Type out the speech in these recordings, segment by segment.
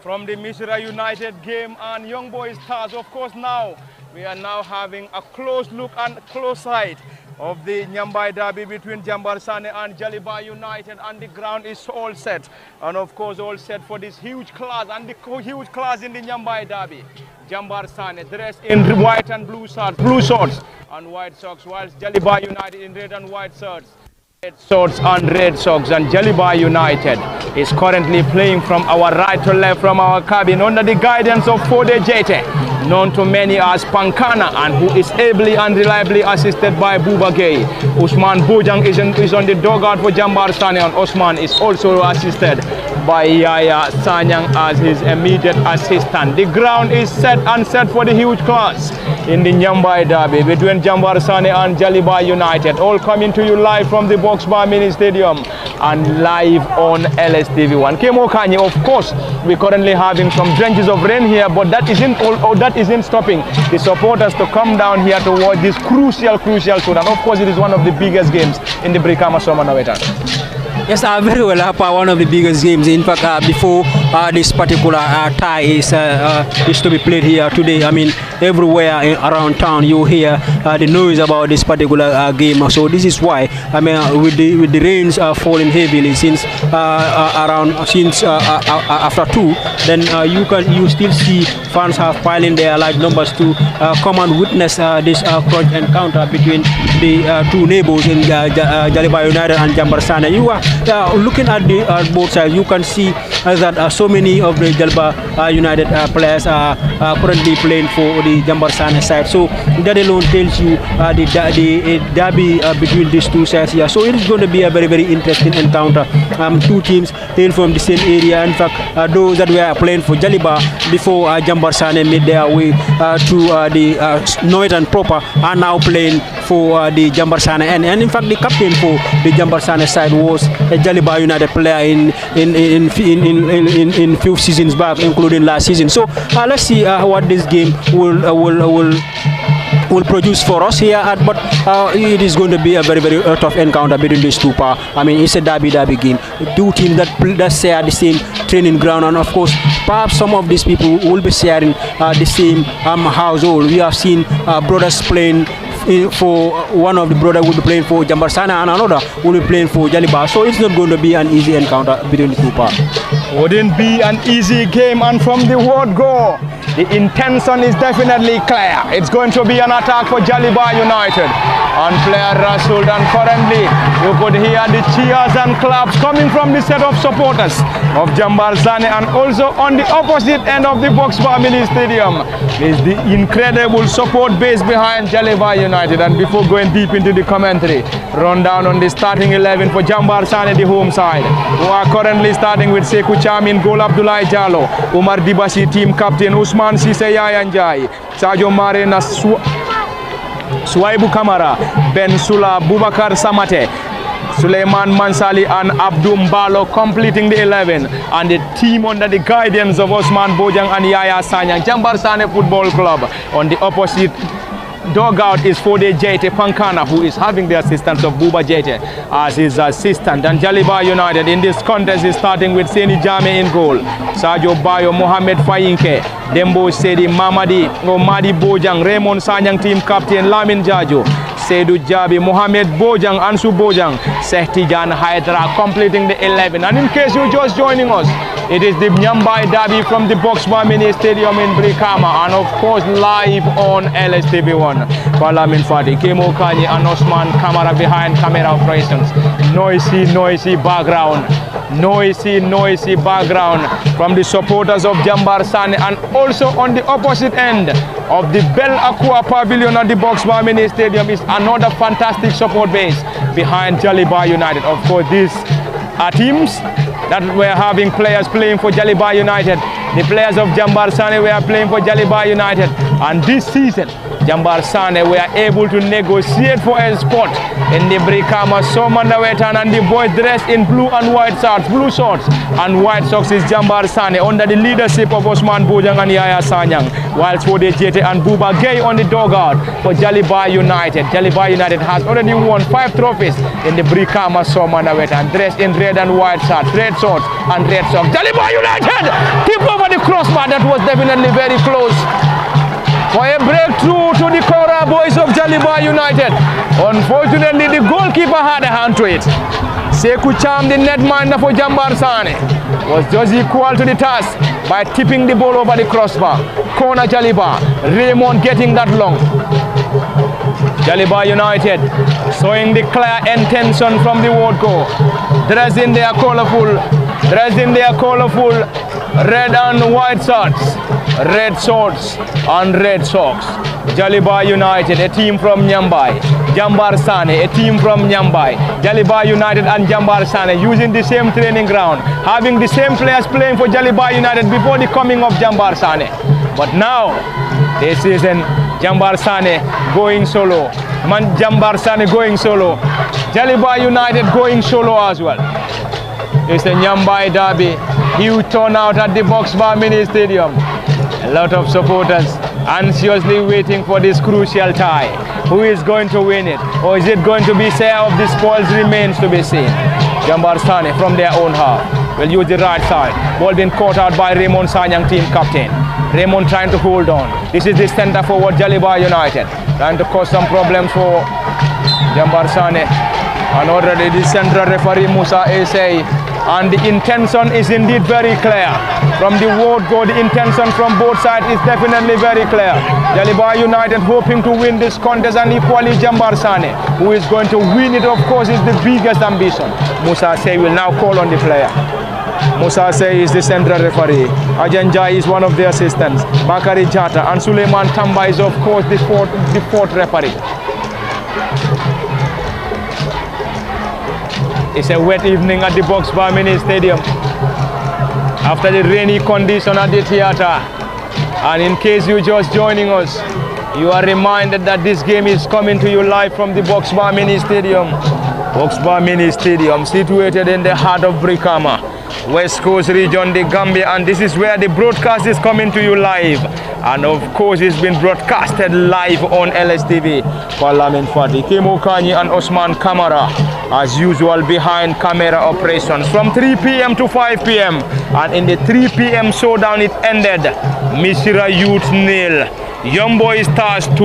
From the Missouri United game and Young Boys Stars, of course, now we are now having a close look and close sight of the Nyambai derby between Jambarr Sanneh and Jaliba United, and the ground is all set, and of course all set for this huge class, and the huge class in the Nyambai derby. Jambarr Sanneh dressed in white and blue shorts and white socks, whilst Jaliba United in red and white shirts. Red shorts and red socks, and Jaliba United is currently playing from our right to left from our cabin under the guidance of Fode Jete, known to many as Pankana, and who is ably and reliably assisted by Buba Gay. Usman Bojang is on the dugout for Jambarr Sanneh, and Osman is also assisted by Yaya Sanyang as his immediate assistant. The ground is set and set for the huge clash in the Nyambai derby between Jambarr Sanneh and Jaliba United, all coming to you live from the Boxbar Mini Stadium and live on LSTV1. Kemo Kanye, of course, we're currently having some drenches of rain here, but that isn't stopping the supporters to come down here to watch this crucial shoot. And of course, it is one of the biggest games in the Brikama Summer Nawettan. Yes, very well. One of the biggest games. In fact, before this particular tie is to be played here today, I mean, everywhere around town you hear the noise about this particular game. So this is why, I mean, with the rains falling heavily since after 2, then you still see fans have piling their large numbers to come and witness this crunch encounter between the two neighbors in Jaliba United and Jambarr Sanneh. You are looking at both sides. You can see that so many of the Jaliba United players are currently playing for the Jambarr Sanneh side. So that alone tells you the derby between these two sides here. So it is going to be a very, very interesting encounter. Two teams hail from the same area. In fact, those that were playing for Jaliba before Jambarr Sanneh made their way to the Nawettan proper are now playing for the Jambarr Sanneh. And in fact, the captain for the Jambarr Sanneh side was a Jaliba United player in few seasons back, including last season. So let's see what this game will produce for us here. But it is going to be a very, very tough encounter between these two. I mean, it's a derby game. Two teams that share the same training ground, and of course, perhaps some of these people will be sharing the same household. We have seen brothers playing for one of the brothers will be playing for Jambarr Sanneh and another will be playing for Jaliba. So it's not going to be an easy encounter between the two parts. Wouldn't be an easy game, and from the word go, the intention is definitely clear. It's going to be an attack for Jaliba United and player Rasul, and currently you could hear the cheers and claps coming from the set of supporters of Jambarr Sanneh, and also on the opposite end of the Boxbar Mini Stadium is the incredible support base behind Jaliba United. And before going deep into the commentary, run down on the starting 11 for Jambarr Sanneh, the home side, who are currently starting with Sekou Chamin, Gol Abdoulaye Jallow, Umar Dibasi, team captain Usman Sise Yayanjai, Sadio Marena, Suwaibu Kamara, Ben Sula, Bubakar Samate, Suleiman Mansali and Abdum Balo completing the 11, and the team under the guidance of Osman Bojang and Yaya Sanyang. Jambarr Sanneh Football Club on the opposite dugout is Fode Jete Pankana, who is having the assistance of Buba Jete as his assistant. And Jaliba United in this contest is starting with Seni Jame in goal, Sadio Bayo, Mohamed Fayinke, Dembo Sedi, Mamadi, Omadi Bojang, Raymond Sanyang, team captain Lamin Jajo, Seydou Jabi, Mohamed Bojang, Ansu Bojang, Sehtijan Hydra completing the 11. And in case you're just joining us, it is the Nyambai derby from the Boxbar Mini Stadium in Brikama, and of course live on LSTV1. Palamin Fadi, Kemo Kanye and Osman Kamara behind camera operations. Noisy background. Noisy background from the supporters of Jambarr Sanneh, and also on the opposite end of the Bell Aqua Pavilion at the Boxbar Mini Stadium is another fantastic support base behind Jaliba United. Of course, these are teams that we're having players playing for Jaliba United. The players of Jambarr Sanneh were playing for Jaliba United. And this season, Jambarr Sanneh were able to negotiate for a spot in the Brikama Soma Nawettan, and the boys dressed in blue and white shorts, blue shorts and white socks is Jambarr Sanneh under the leadership of Osman Bojang and Yaya Sanyang, whilst for the JT and Buba Gay on the dugout for Jaliba United. Jaliba United has already won 5 trophies in the Brikama Soma Nawettan, dressed in red and white shorts, red shorts and red socks. Jaliba United tip over the crossbar. That was definitely very close for a breakthrough to the Kora boys of Jaliba United. Unfortunately, the goalkeeper had a hand to it. Sekou Cham, the netminder for Jambarr Sanneh, was just equal to the task by tipping the ball over the crossbar. Corner Jaliba, Raymond getting that long. Jaliba United showing the clear intention from the word go. Dressed in their colorful red and white shirts, red shorts and red socks. Jaliba United, a team from Nyambai. Jambarr Sanneh, a team from Nyambai. Jaliba United and Jambarr Sanneh using the same training ground, having the same players playing for Jaliba United before the coming of Jambarr Sanneh. But now, this season, Jambarr Sanneh going solo. Jambarr Sanneh going solo. Jaliba United going solo as well. It's the Nyambai derby. Huge turnout at the Box Bar Mini Stadium. A lot of supporters anxiously waiting for this crucial tie. Who is going to win it? Or is it going to be share of the spoils remains to be seen? Jambarr Sanneh from their own half will use the right side. Ball being caught out by Raymond Sanyang, team captain. Raymond trying to hold on. This is the centre forward Jaliba United. Trying to cause some problems for Jambarr Sanneh. And already the central referee Musa Esay. And the intention is indeed very clear. From the word go, the intention from both sides is definitely very clear. Jaliba United hoping to win this contest, and equally Jambarr Sanneh, who is going to win it, of course, is the biggest ambition. Musa Say will now call on the player. Musa Say is the central referee. Ajan Jai is one of the assistants. Bakari Jata and Suleiman Tamba is, of course, the fourth referee. It's a wet evening at the Box Bar Mini Stadium after the rainy condition at the theatre. And in case you're just joining us, you are reminded that this game is coming to you live from the Box Bar Mini Stadium. Box Bar Mini Stadium, situated in the heart of Brikama, West Coast region, the Gambia, and this is where the broadcast is coming to you live. And of course, it's been broadcasted live on LSTV. Parliament Fati, Kemo Kanyi and Osman Kamara, as usual, behind camera operations from 3 p.m. to 5 p.m. And in the 3 p.m. showdown, it ended Mishra Youth 0, Young Boys Stars 2.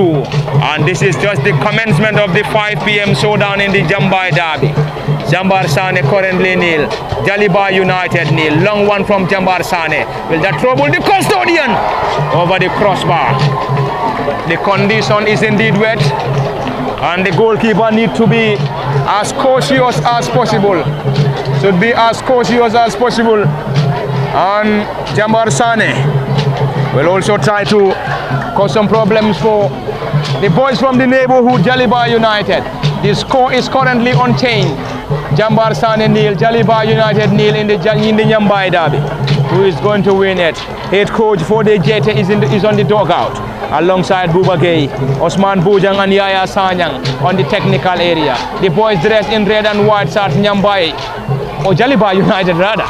And this is just the commencement of the 5 p.m. showdown in the Jambai derby. Jambarr Sanneh currently 0, Jaliba United 0. Long one from Jambarr Sanneh. Will that trouble the custodian over the crossbar? The condition is indeed wet, and the goalkeeper needs to be as cautious as possible. Should be as cautious as possible. And Jambarr Sanneh will also try to cause some problems for the boys from the neighborhood, Jaliba United. The score is currently unchanged. Jambarr Sanneh 0, Jaliba United 0 in the Nyambai derby. Who is going to win it? Head coach for the JT is on the dugout alongside Buba Gay, Osman Bojang and Yaya Sanyang on the technical area. The boys dressed in red and white shirts, Nyambai, or Jaliba United rather,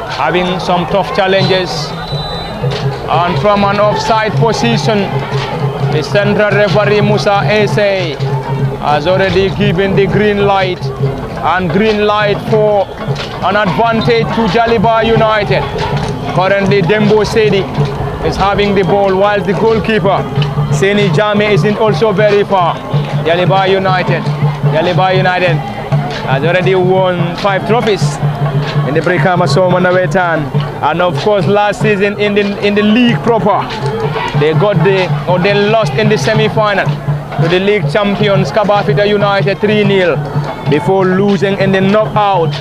having some tough challenges. And from an offside position, the central referee Musa Esay has already given the green light, and green light for an advantage to Jaliba United. Currently Dembo Sedi is having the ball, while the goalkeeper Seni Jame isn't also very far. Jaliba United has already won 5 trophies in the Brikama Soma Nawettan, and of course last season in the league proper, they lost in the semi-final to the league champions Kabafita United 3-0 before losing in the knockout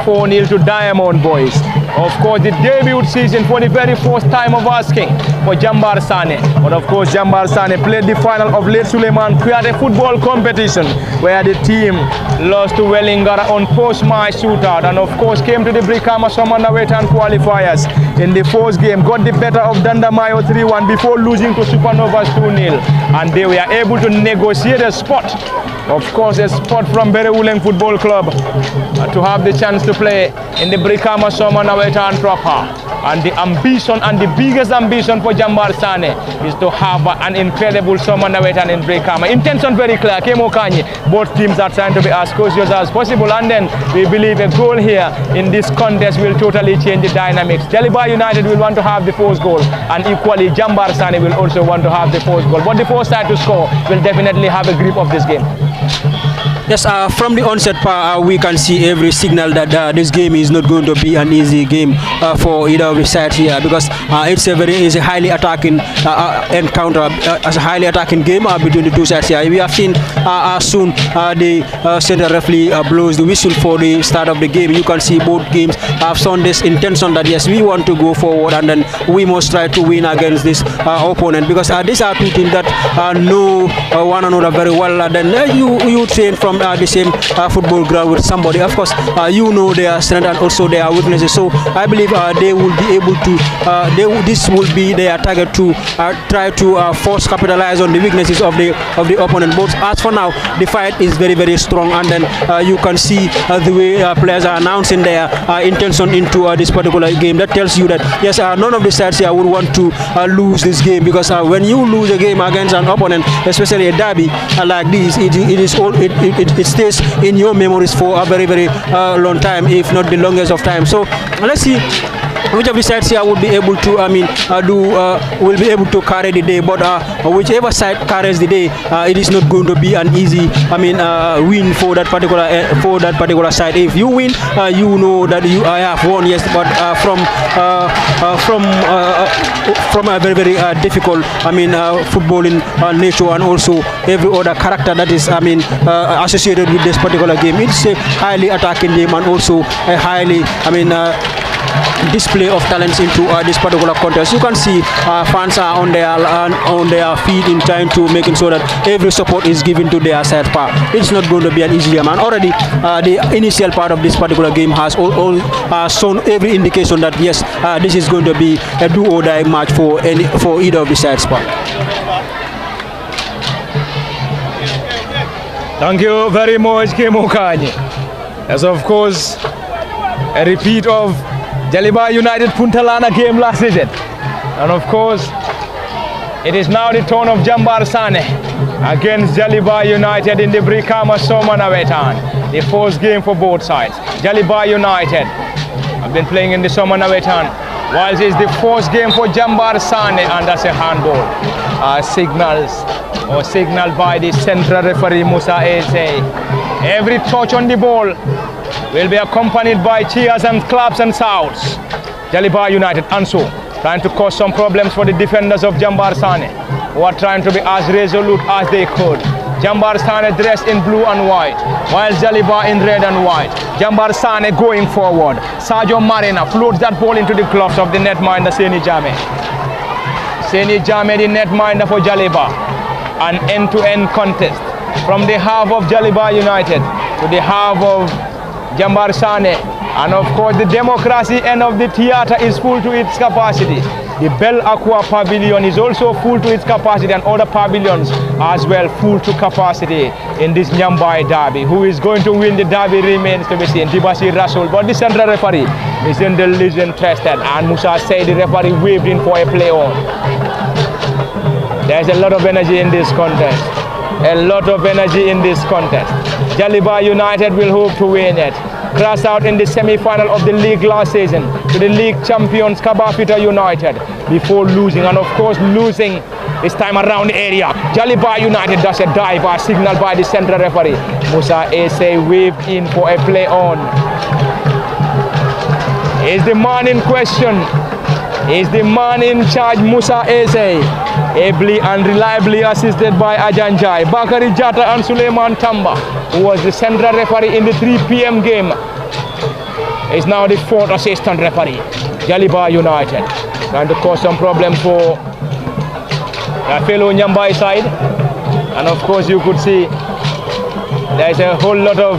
4-0 to Diamond Boys. of course, the debut season for the very first time of asking for Jambarr Sanneh. But of course, Jambarr Sanneh played the final of Late Suleiman Kuyate football competition, where the team lost to Wellingara on post-match shootout, and of course came to the Brikama Summer Nawettan qualifiers in the first game, got the better of Dandamayo 3-1 before losing to Supernovas 2-0, and they were able to negotiate a spot, of course a spot from Berewuleng Football Club, to have the chance to play in the Brikama Summer Nawettan proper. And the ambition, and the biggest ambition for Jambarr Sanneh, is to have an incredible Summer Nawettan in Brikama. Intention very clear, Kemo Kanye. Both teams are trying to be as cautious as possible, and then we believe a goal here in this contest will totally change the dynamics. Jaliba United will want to have the first goal, and equally Jambarr Sanneh will also want to have the first goal. But the first side to score will definitely have a grip of this game. Yes, from the onset, we can see every signal that this game is not going to be an easy game for either of the sides here, because it's a highly attacking encounter, as a highly attacking game between the two sides here. We have seen soon the center referee blows the whistle for the start of the game. You can see both games have shown this intention that yes, we want to go forward, and then we must try to win against this opponent, because these are two teams that know one another very well. Then you train from the same football ground with somebody. Of course, you know their strength and also their weaknesses. So I believe they will be able to. This will be their target to try to force capitalize on the weaknesses of the opponent. But as for now, the fight is very, very strong, and then you can see the way players are announcing their intention into this particular game. That tells you that yes, none of the sides here would want to lose this game, because when you lose a game against an opponent, especially a derby like this, it stays in your memories for a very, very long time, if not the longest of time. So let's see which of the sides here will be able to, will be able to carry the day. But whichever side carries the day, it is not going to be an easy, win for that particular side. If you win, you know that you have won, yes. But from a very, very difficult, footballing nature, and also every other character that is, associated with this particular game. It's a highly attacking game, and also a highly, display of talents into this particular contest. You can see fans are on their feet in trying to making sure that every support is given to their side part. It's not going to be an easy game, and already the initial part of this particular game has all shown every indication that yes, this is going to be a do or die match for either of the sides part. Thank you very much, Kemo Kanye. As of course a repeat of Jaliba United Puntalana game last season. And of course, it is now the turn of Jambarr Sanneh against Jaliba United in the Brikama Summer Nawettan. The first game for both sides. Jaliba United have been playing in the Summer Nawettan, whilst it's the first game for Jambarr Sanneh, and that's a handball. Signaled by the central referee Musa Eze. Every touch on the ball will be accompanied by cheers and claps and shouts. Jaliba United, Ansu, trying to cause some problems for the defenders of Jambarr Sanneh, who are trying to be as resolute as they could. Jambarr Sanneh dressed in blue and white, while Jaliba in red and white. Jambarr Sanneh going forward. Sergio Marina floats that ball into the gloves of the netminder Seni Jame. Seni Jame, the netminder for Jaliba. An end-to-end contest from the half of Jaliba United to the half of Jambarr Sanneh, and of course the democracy end of the theatre is full to its capacity. The Bell Aqua Pavilion is also full to its capacity, and other pavilions as well full to capacity in this Nyambai derby. Who is going to win the derby remains to be seen. Dibasi Rasul, but the central referee is in the least interested, and Musa said the referee waved in for a play on. There's a lot of energy in this contest. A lot of energy in this contest. Jaliba United will hope to win it. Crashed out in the semi-final of the league last season to the league champions Kabafita United before losing, and of course losing this time around the area. Jaliba United does a dive signaled by the central referee. Musa Eze waved in for a play on. Is the man in question? Is the man in charge Musa Eze, ably and reliably assisted by Ajanjai, Bakari Jata and Suleiman Tamba, who was the central referee in the 3 p.m. game is now the 4th assistant referee. Jaliba United trying to cause some problems for their fellow Jambarr side. And of course you could see there is a whole lot of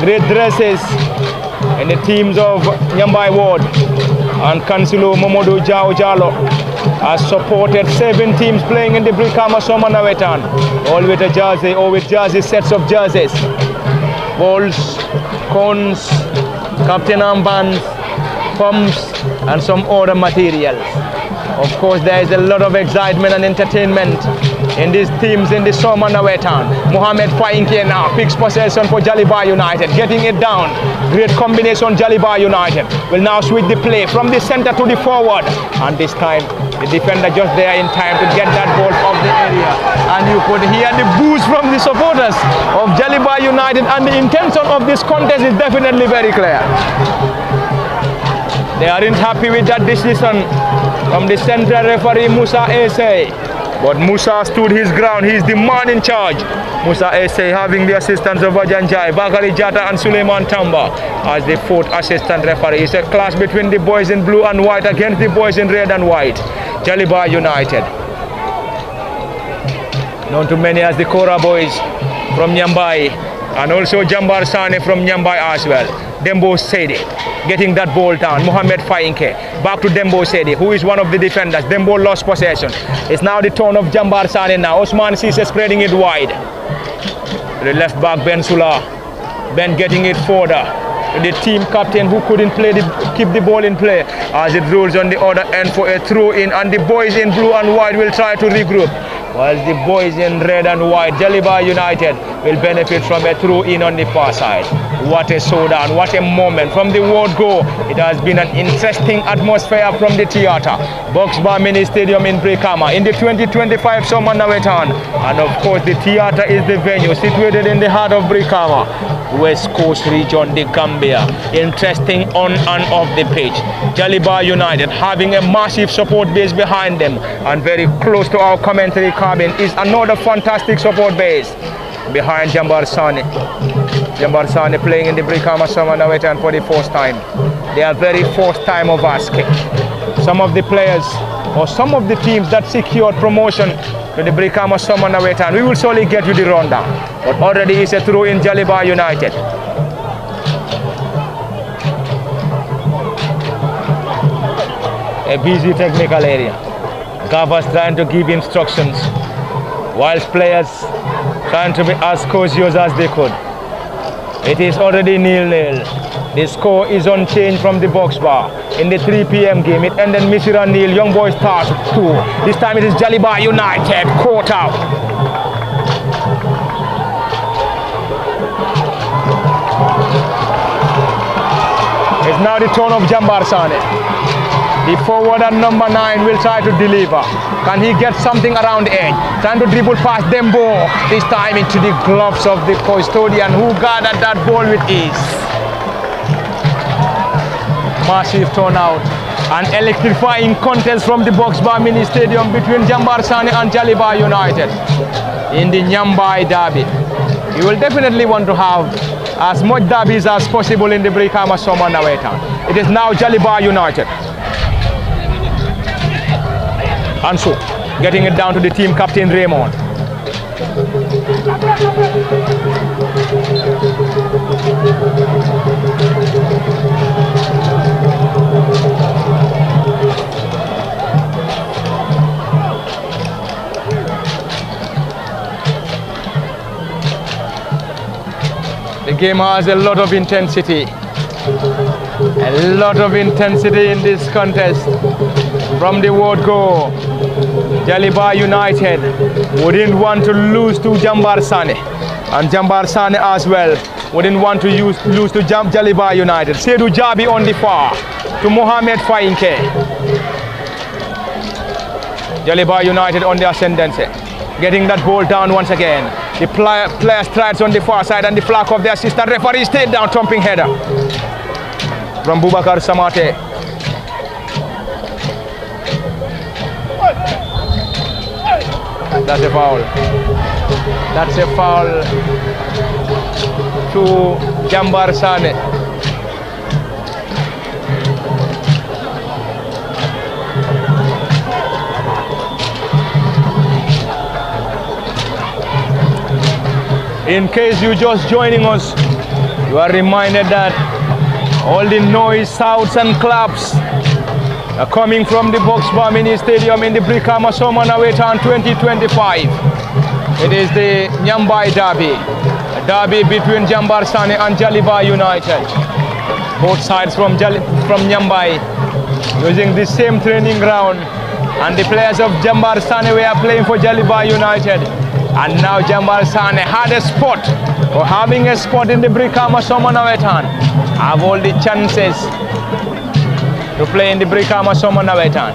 great dresses in the teams of Jambarr Ward, and Councillor Momodu Jao Jalo has supported 7 teams playing in the Brikama Summer Nawettan, all with a jersey or with jersey sets of jerseys, balls, cones, captain armbands, pumps and some other materials. Of course, there is a lot of excitement and entertainment in these teams in the Summer Nawettan. Mohamed Fainke now picks possession for Jaliba United, getting it down. Great combination. Jaliba United will now switch the play from the center to the forward, and this time the defender just there in time to get that ball off the area. And you could hear the boos from the supporters of Jaliba United, and the intention of this contest is definitely very clear. They aren't happy with that decision from the central referee Musa Ese. But Musa stood his ground. He's the man in charge. Musa Ese having the assistance of Ajanjai, Bakari Jata and Suleiman Tamba as the 4th assistant referee. It's a clash between the boys in blue and white against the boys in red and white. Jaliba United, known to many as the Kora boys from Jambarr, and also Jambarr Sanneh from Jambarr as well. Dembo Sedi getting that ball down. Mohamed Fainke back to Dembo Sedi, who is one of the defenders. Dembo lost possession. It's now the turn of Jambarr Sanneh now. Osman Sise spreading it wide. The left back Ben Sula. Ben getting it further. The team captain who couldn't keep the ball in play as it rolls on the other end for a throw in, and the boys in blue and white will try to regroup, while the boys in red and white, Jaliba United, will benefit from a throw in on the far side. What a showdown, what a moment. From the word go, it has been an interesting atmosphere from the theatre. Boxbar Mini Stadium in Brikama in the 2025 Summer Nawettan. And of course the theatre is the venue situated in the heart of Brikama, West Coast region, the Gambia. Interesting on and off the pitch. Jaliba United having a massive support base behind them, and very close to our commentary cabin is another fantastic support base behind Jambarr Sanneh. Jambarr Sanneh playing in the Brikama Summer Nawettan for the first time. Their very first time of asking. Some of the players or some of the teams that secured promotion to the Brikama Summer Nawettan, we will surely get you the rundown. But already is a throw in Jaliba United. A busy technical area. Gavas trying to give instructions, whilst players trying to be as cautious as they could. It is already 0-0. The score is unchanged from the box bar. In the 3 p.m. game, it ended Misira 0, Young Boys Stars 2. This time it is Jaliba United caught out. It's now the turn of Jambarr Sanneh. The forward at number 9 will try to deliver. Can he get something around the edge? Trying to dribble past Dembo. This time into the gloves of the custodian, who gathered that ball with ease. Massive turnout. An electrifying contest from the Boxbar Mini Stadium between Jambarr Sanneh and Jaliba United in the Jambarr derby. You will definitely want to have as much derbies as possible in the Brikama Summer Nawettan. It is now Jaliba United. Ansu getting it down to the team captain Raymond. The game has a lot of intensity. A lot of intensity in this contest. From the word go, Jaliba United wouldn't want to lose to Jambarr Sanneh, and Jambarr Sanneh as well wouldn't want to lose to Jaliba United. Seydou Jabi on the far to Mohamed Fainke. Jaliba United on the ascendancy, getting that ball down once again. The player strides on the far side, and the flag of the assistant referee stayed down, thumping header from Boubacar Samate. That's a foul. That's a foul to Jambarr Sanneh. In case you're just joining us, you are reminded that all the noise, shouts and claps are coming from the Boxbar Mini Stadium in the Brikama Summer Nawettan 2025. It is the Nyambai Derby, a derby between Jambarr Sanneh and Jaliba United. Both sides from Nyambai using the same training ground, and the players of Jambarr Sanneh were playing for Jaliba United. And now Jambarr Sanneh had a spot, or having a spot in the Brikama Summer Nawettan. Have all the chances to play in the Brikama Summer Nawettan.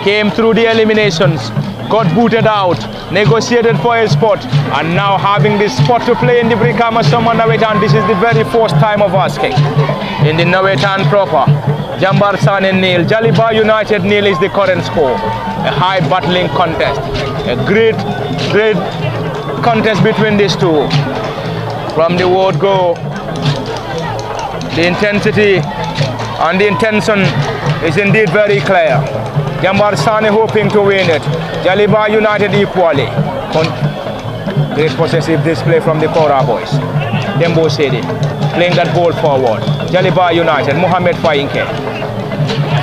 Came through the eliminations, got booted out, negotiated for a spot, and now having this spot to play in the Brikama Summer Nawettan. This is the very first time of asking. In the Nawettan proper, Jambarr Sanneh nil, Jaliba United nil is the current score. A high battling contest, a great contest between these two. From the word go, the intensity and the intention is indeed very clear. Jambarr Sanneh hoping to win it. Jaliba United equally. Great possessive display from the Kora boys. Dembo Sedi playing that ball forward. Jaliba United, Mohamed Fainke.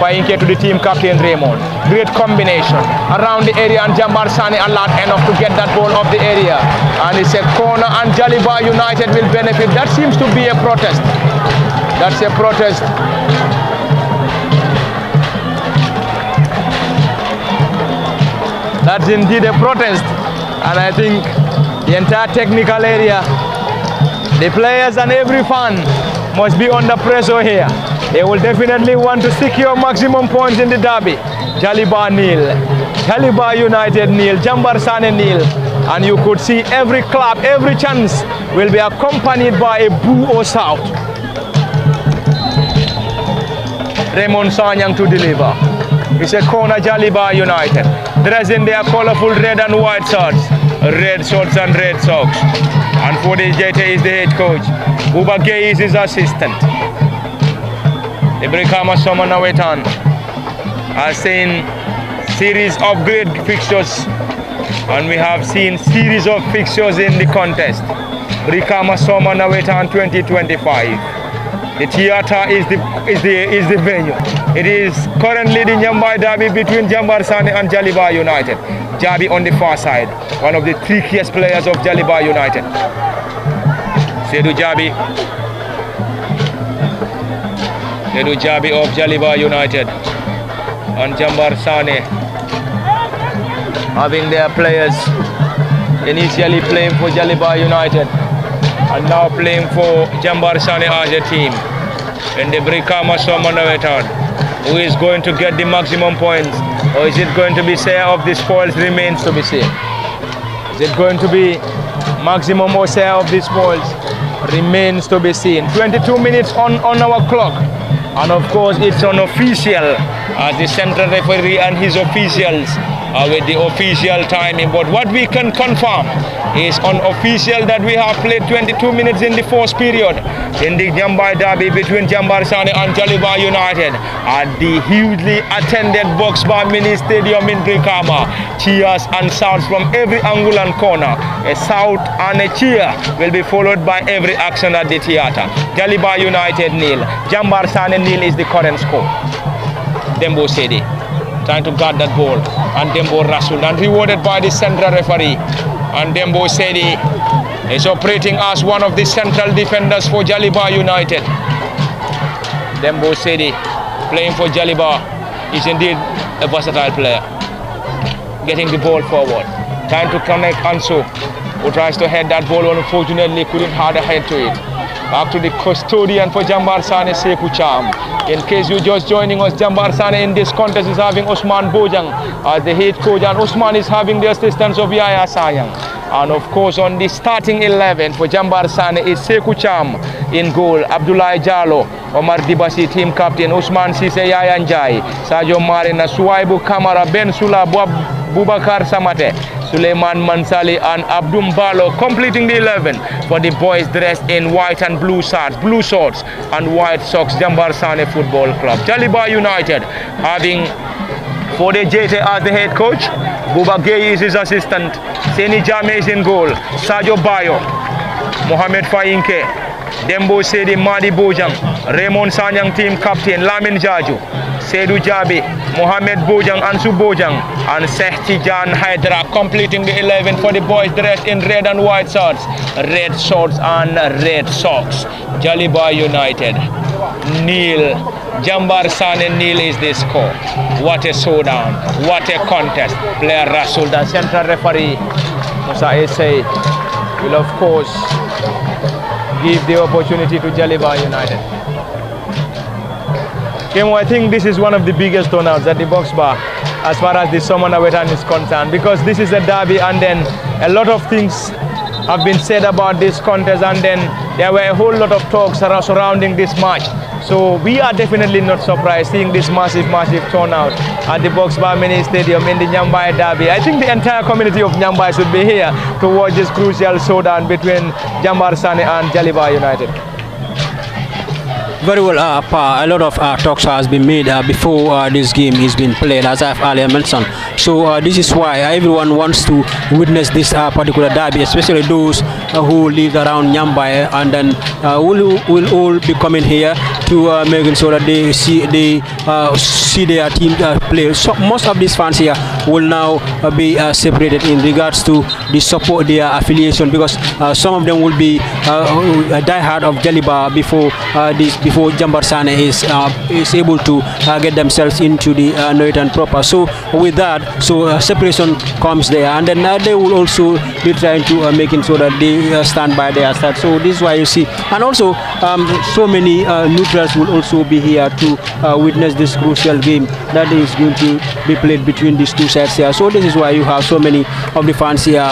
Fainke to the team captain Raymond. Great combination around the area, and Jambarr Sanneh alert enough to get that ball off the area. And it's a corner, and Jaliba United will benefit. That seems to be a protest. That's a protest. That's indeed a protest, and I think the entire technical area, the players and every fan must be under pressure here. They will definitely want to secure maximum points in the derby. Jaliba nil, Jaliba United nil, Jambarr Sanneh nil, and you could see every clap, every chance will be accompanied by a boo or shout. Raymond Sanyang to deliver. It's a corner, Jaliba United. Dressed in their colorful red and white shirts. Red shorts and red socks. And for the JT is the head coach. Buba Gay is his assistant. The Brikama Summer Nawettan has seen series of great fixtures. And we have seen series of fixtures in the contest. Brikama Summer Nawettan 2025. The theatre is the venue. It is currently the Nyambai Derby between Jambarr Sanneh and Jaliba United. Jabi on the far side, one of the trickiest players of Jaliba United. Sedu Jabi. Sedu Jabi of Jaliba United. And Jambarr Sanneh having their players initially playing for Jaliba United and now playing for Jambarr Sanneh as a team. In the Brikama Summer Nawettan, who is going to get the maximum points, or is it going to be share of the spoils remains to be seen. Is it going to be maximum or share of the spoils remains to be seen. 22 minutes on our clock, and of course it's unofficial as the central referee and his officials are with the official timing. But what we can confirm is unofficial that we have played 22 minutes in the first period in the Nyambai Derby between Jambarr Sanneh and Jaliba United at the hugely attended Boxbar Mini Stadium in Brikama. Cheers and shouts from every angle and corner. A shout and a cheer will be followed by every action at the theatre. Jaliba United nil, Jambarr Sanneh nil is the current score. Dembo Sedi trying to guard that ball, and Dembo Rasul, and rewarded by the central referee. And Dembo Sedi is operating as one of the central defenders for Jaliba United. Dembo Sedi playing for Jaliba is indeed a versatile player. Getting the ball forward, trying to connect Ansu, who tries to head that ball, unfortunately couldn't hard a head to it. Back to the custodian for Jambarr Sanneh, Sekou Cham. In case you're just joining us, Jambarr Sanneh in this contest is having Osman Bojang as the head coach, and Osman is having the assistance of Yaya Sayang. And of course on the starting 11 for Jambarr Sanneh is Sekou Cham in goal, Abdoulaye Jallow, Omar Dibasi team captain, Usman Sise, Yaya Njai, Sadio Marina, Suwaibu Kamara, Ben Sula, Bubakar Samate, Suleiman Mansali and Abdum Balo completing the 11 for the boys dressed in white and blue shorts and white socks. Jambarr Sanneh Football Club. Jaliba United having for the JT as the head coach. Buba Gay is his assistant. Seni Jame is in goal. Sadio Bayo Mohamed Fayinke, Dembo Sedi Madi Bojang, Raymond Sanyang team captain Lamin Jaju, Seydou Jabi, Mohamed Bojang, Ansu Bojang, and Sehti Jan Hydra completing the 11 for the boys dressed in red and white shorts and red socks. Jaliba United, Neil, Jambarr Sanneh Neil is the score. What a showdown, what a contest. Player Rasul, the central referee, Musa Essay, will of course give the opportunity to Jaliba United. Kemo, I think this is one of the biggest turnouts at the box bar as far as the summer Nawettan is concerned, because this is a derby and then a lot of things have been said about this contest, and then there were a whole lot of talks surrounding this match. So we are definitely not surprised seeing this massive turnout at the Box Bar Mini Stadium in the Nyambai derby. I think the entire community of Nyambai should be here to watch this crucial showdown between Jambarr Sanneh and Jaliba United. Very well, a lot of talks has been made before this game is being played, as I've earlier mentioned. So this is why everyone wants to witness this particular derby, especially those who live around Nyambai, and then will all be coming here to making sure that they see their team play. So most of these fans here will now be separated in regards to the support, their affiliation, because some of them will be a diehard of Jaliba before Jambarr Sanneh is able to get themselves into the Nawettan proper. So with that, separation comes there, and then they will also be trying to making sure that they stand by their side. So this is why you see, and also so many neutrals will also be here to witness this crucial game that is going to be played between these two sides here. So this is why you have so many of the fans here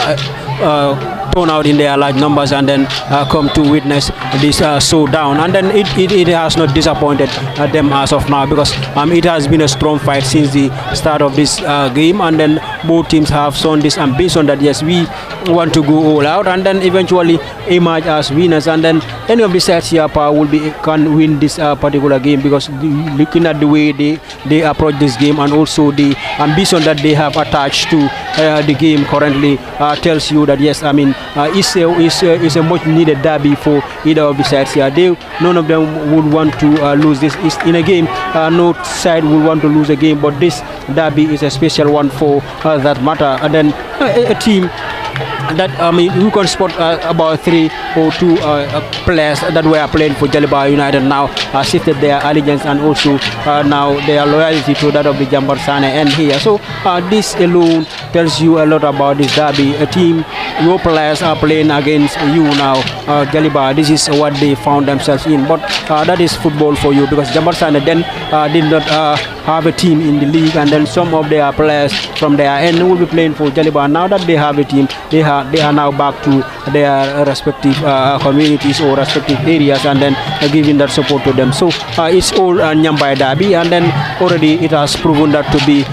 turn out in their large numbers and then come to witness this showdown, and then it has not disappointed them as of now, because it has been a strong fight since the start of this game, and then both teams have shown this ambition that yes, we want to go all out and then eventually emerge as winners, and then any of the sides here can win this particular game, because looking at the way they approach this game and also the ambition that they have attached to the game currently tells you that yes, it's a much needed derby for either of the sides here. None of them would want to lose this. It's in a game, no side would want to lose a game, but this derby is a special one for that matter. And then a team that you can spot about 3 or 2 players that were playing for Jaliba United now shifted their allegiance and also now their loyalty to that of the Jambarr Sanneh end here. So this alone tells you a lot about this derby. A team, your players are playing against you now, Jaliba. This is what they found themselves in, but that is football for you, because Jambarr Sanneh then did not have a team in the league, and then some of their players from their end will be playing for Jaliba. Now that they have a team, they are now back to their respective communities or respective areas, and then giving that support to them. So it's all Nyambai derby, and then already it has proven that to be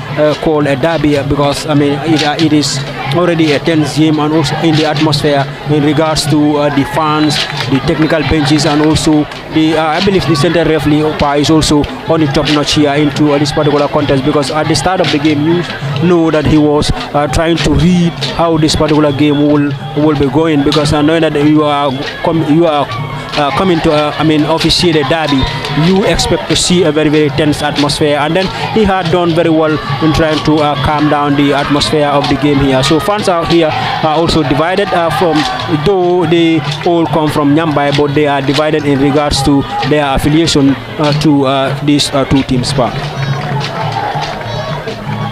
called a derby, because it is already a tense game, and also in the atmosphere in regards to the fans, the technical benches, and also I believe the center referee is also on the top notch here into this particular contest, because at the start of the game you know that he was trying to read how this particular game will be going, because knowing that you are coming to officiate a derby, you expect to see a very, very tense atmosphere, and then he had done very well in trying to calm down the atmosphere of the game here. So fans out here are also divided though they all come from Nyambai, but they are divided in regards to their affiliation to these two teams.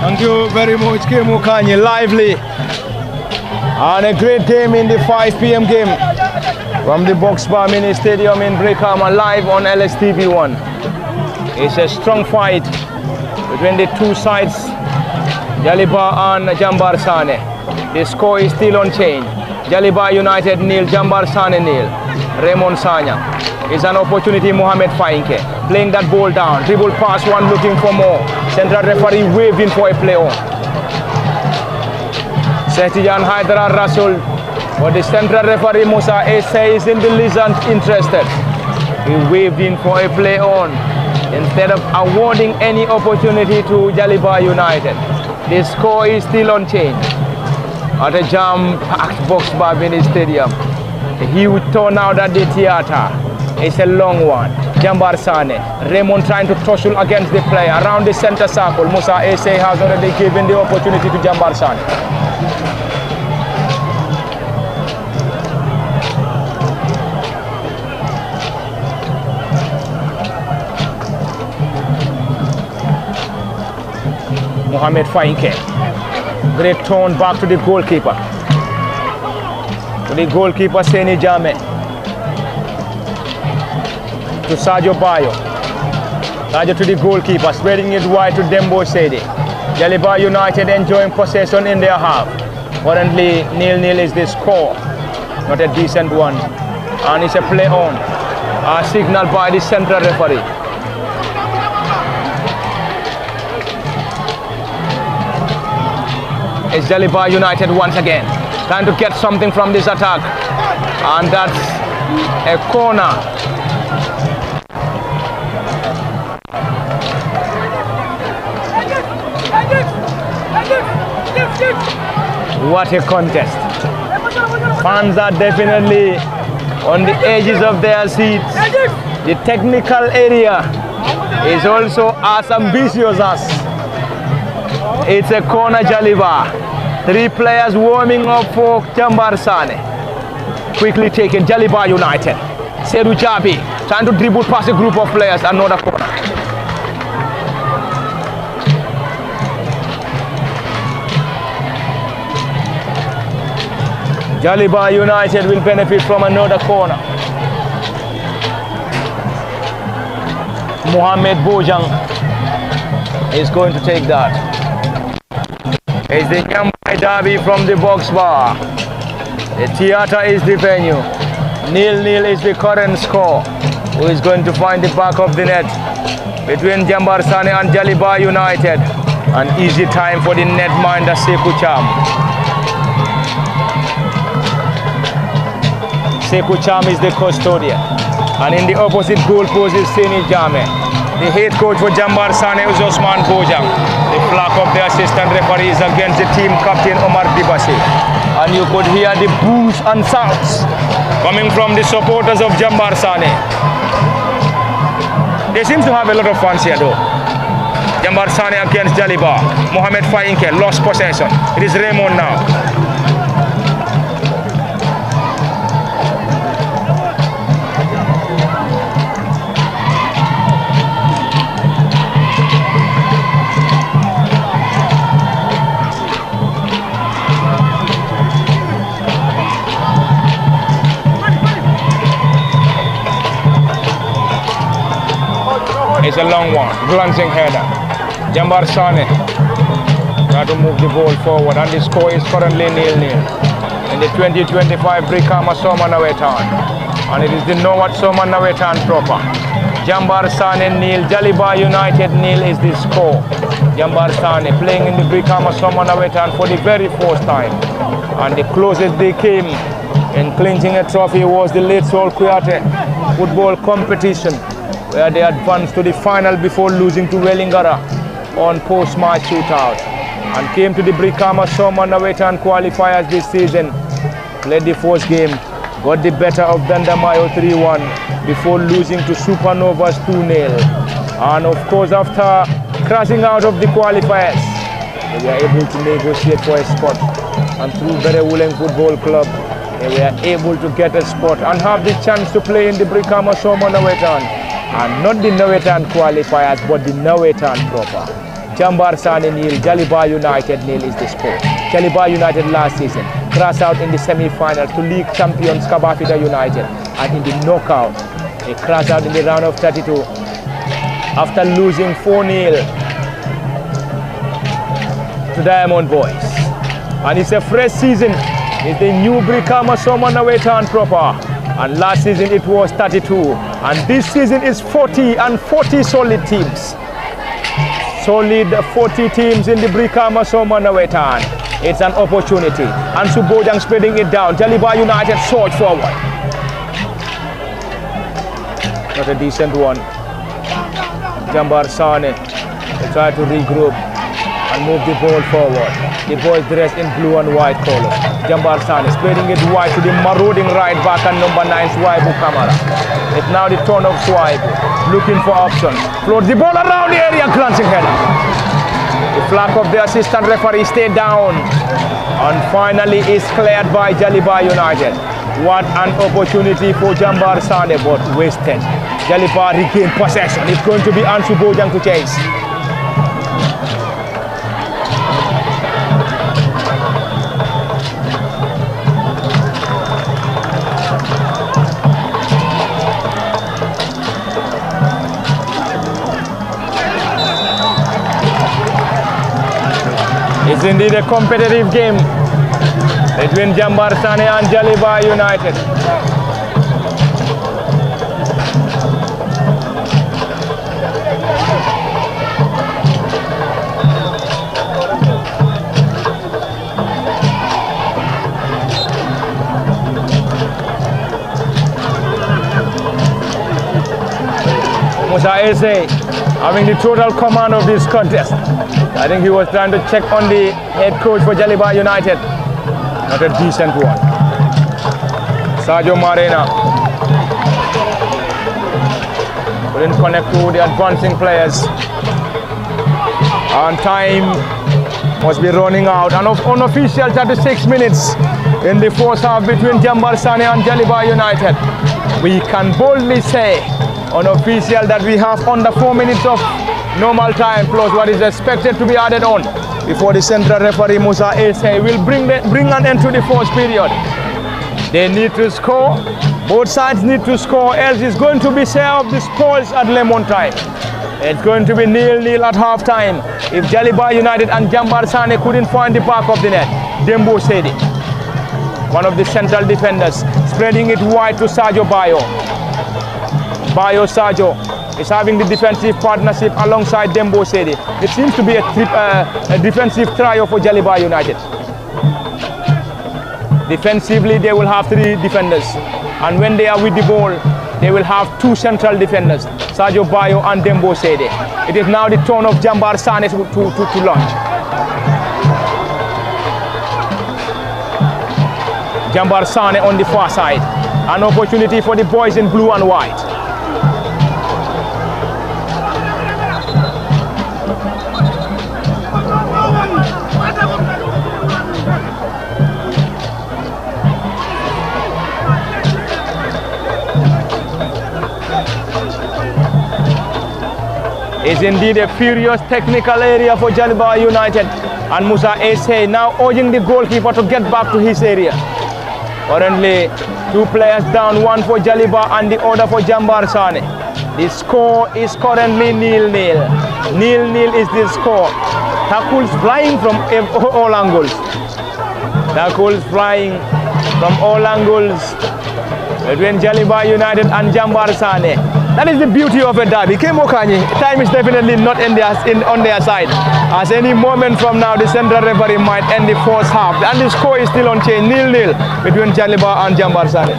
Thank you very much, Kemo Kanye. Lively and a great game in the 5 p.m. game from the Box Bar Mini Stadium in Brikama, live on LSTV1. It's a strong fight between the two sides, Jaliba and Jambarr Sanneh. The score is still unchanged. Jaliba United nil, Jambarr Sanneh nil. Raymond Sanyang. It's an opportunity. Mohamed Fayinke playing that ball down. Dribble pass, one looking for more. Central referee waving for a play on. Sehtijan Hydra Rasul. But the central referee Musa Essay is in the isn't interested. He waved in for a play on instead of awarding any opportunity to Jaliba United. The score is still unchanged at a jam-packed Box Bar Mini Stadium. The huge turnout at the theater. It's a long one. Jambarr Sanneh. Raymond trying to tussle against the player. Around the center circle. Musa Esse has already given the opportunity to Jambarr Sanneh. Mohamed Fainke. Great turn back to the goalkeeper. To the goalkeeper, Seni Jame. To Sadio Bayo. Sadio to the goalkeeper, spreading it wide to Dembo Sede. Jaliba United enjoying possession in their half. Currently, 0-0 is the score. Not a decent one. And it's a play on. Signaled by the central referee. It's Jaliba United once again. Trying to get something from this attack. And that's a corner. What a contest. Fans are definitely on the edges of their seats. The technical area is also as ambitious as. It's a corner, Jaliba. 3 players warming up for Jambarr Sanneh. Quickly taken, Jaliba United. Seydou Jabi trying to dribble past a group of players, another corner. Jaliba United will benefit from another corner. Mohamed Bojang is going to take that. It's the Jambarr derby from the box bar. The theater is the venue. 0-0 is the current score. Who is going to find the back of the net between Jambarr Sanneh and Jaliba United? An easy time for the netminder Sekou Cham. Sekou Cham is the custodian. And in the opposite goal post is Seni Jame. The head coach for Jambarr Sanneh is Osman Bojang. The flag of the assistant referee is against the team captain Omar Dibasi. And you could hear the boos and sounds coming from the supporters of Jambarr Sanneh. They seem to have a lot of fans here though. Jambarr Sanneh against Jaliba. Mohamed Fainke lost possession. It is Raymond now. It's a long one, glancing header. Jambarr Sanneh trying to move the ball forward, and the score is currently 0-0 in the 2025 Brikama Soma Nawettan. And it is the Nawat Soma Nawettan proper. Jambarr Sanneh 0, Jaliba United 0 is the score. Jambarr Sanneh playing in the Brikama Soma Nawettan for the very first time. And the closest they came in clinching a trophy was the late Sol Kuyate football competition, where they advanced to the final before losing to Wellingara on post-match shootout, and came to the Brikama Soma Nawettan qualifiers this season. Played the first game, got the better of Dandamayo 3-1 before losing to Supernovas 2-0. And of course, after crashing out of the qualifiers, they were able to negotiate for a spot, and through Berewuleng Football Club, they were able to get a spot and have the chance to play in the Brikama Soma Nawettan. And not the Nawettan qualifiers, but the Nawettan proper. Jambarr Sanneh 0, Jaliba United 0 is the score. Jaliba United last season crashed out in the semi-finals to league champions Kabafita United, and in the knockout, they crashed out in the round of 32 after losing 4-0 to Diamond Boys. And it's a fresh season. It's the new Brikama Soma Nawettan proper. And last season it was 32, and this season is 40, and 40 solid teams. Solid 40 teams in the Brikama Soma Nawettan. It's an opportunity. And Subojang spreading it down. Jaliba United surge forward. Not a decent one. Jambarr Sanneh, they try to regroup. and move the ball forward. The boys dressed in blue and white colors. Jambarr Sanneh spreading it wide to the marauding right back and number 9 Swaibu Kamara. It's now the turn of Swaibu, looking for options. Floats the ball around the area, glancing header. The flag of the assistant referee stayed down and finally is cleared by Jaliba United. What an opportunity for Jambarr Sanneh, but wasted. Jaliba regained possession. It's going to be Ansu Bojang to chase. It's indeed a competitive game between Jambarr Sanneh and Jaliba United. Musa Eze having the total command of this contest. I think he was trying to check on the head coach for Jaliba United. Not a decent one. Sadio Marena couldn't connect to the advancing players. And time must be running out. An unofficial 36 minutes in the first half between Jambarr Sanneh and Jaliba United. We can boldly say unofficial that we have under 4 minutes of normal time plus what is expected to be added on before the central referee Musa Ese will bring an end to the first period. They need to score. Both sides need to score, else it's going to be share of the spoils at lemon time. It's going to be 0-0 at half time if Jaliba United and Jambarr Sanneh couldn't find the back of the net. Dembo Sedi, one of the central defenders, spreading it wide to Sadio Bayo. Bayo Sadio is having the defensive partnership alongside Dembo Sedi. It seems to be a defensive trio for Jaliba United. Defensively, they will have 3 defenders. And when they are with the ball, they will have 2 central defenders, Sadio Bayo and Dembo Sedi. It is now the turn of Jambarr Sanneh to launch. Jambarr Sanneh on the far side. An opportunity for the boys in blue and white. Is indeed a furious technical area for Jaliba United, and Musa Ese now urging the goalkeeper to get back to his area. Currently 2 players down, one for Jaliba and the other for Jambarr Sanneh. The score is currently 0-0. 0-0 is the score. Tackles flying from all angles. Tackles flying from all angles between Jaliba United and Jambarr Sanneh. That is the beauty of a derby. Time is definitely not on their side. As any moment from now, the central referee might end the first half. And the score is still unchanged, 0-0 between Jaliba and Jambarr Sanneh.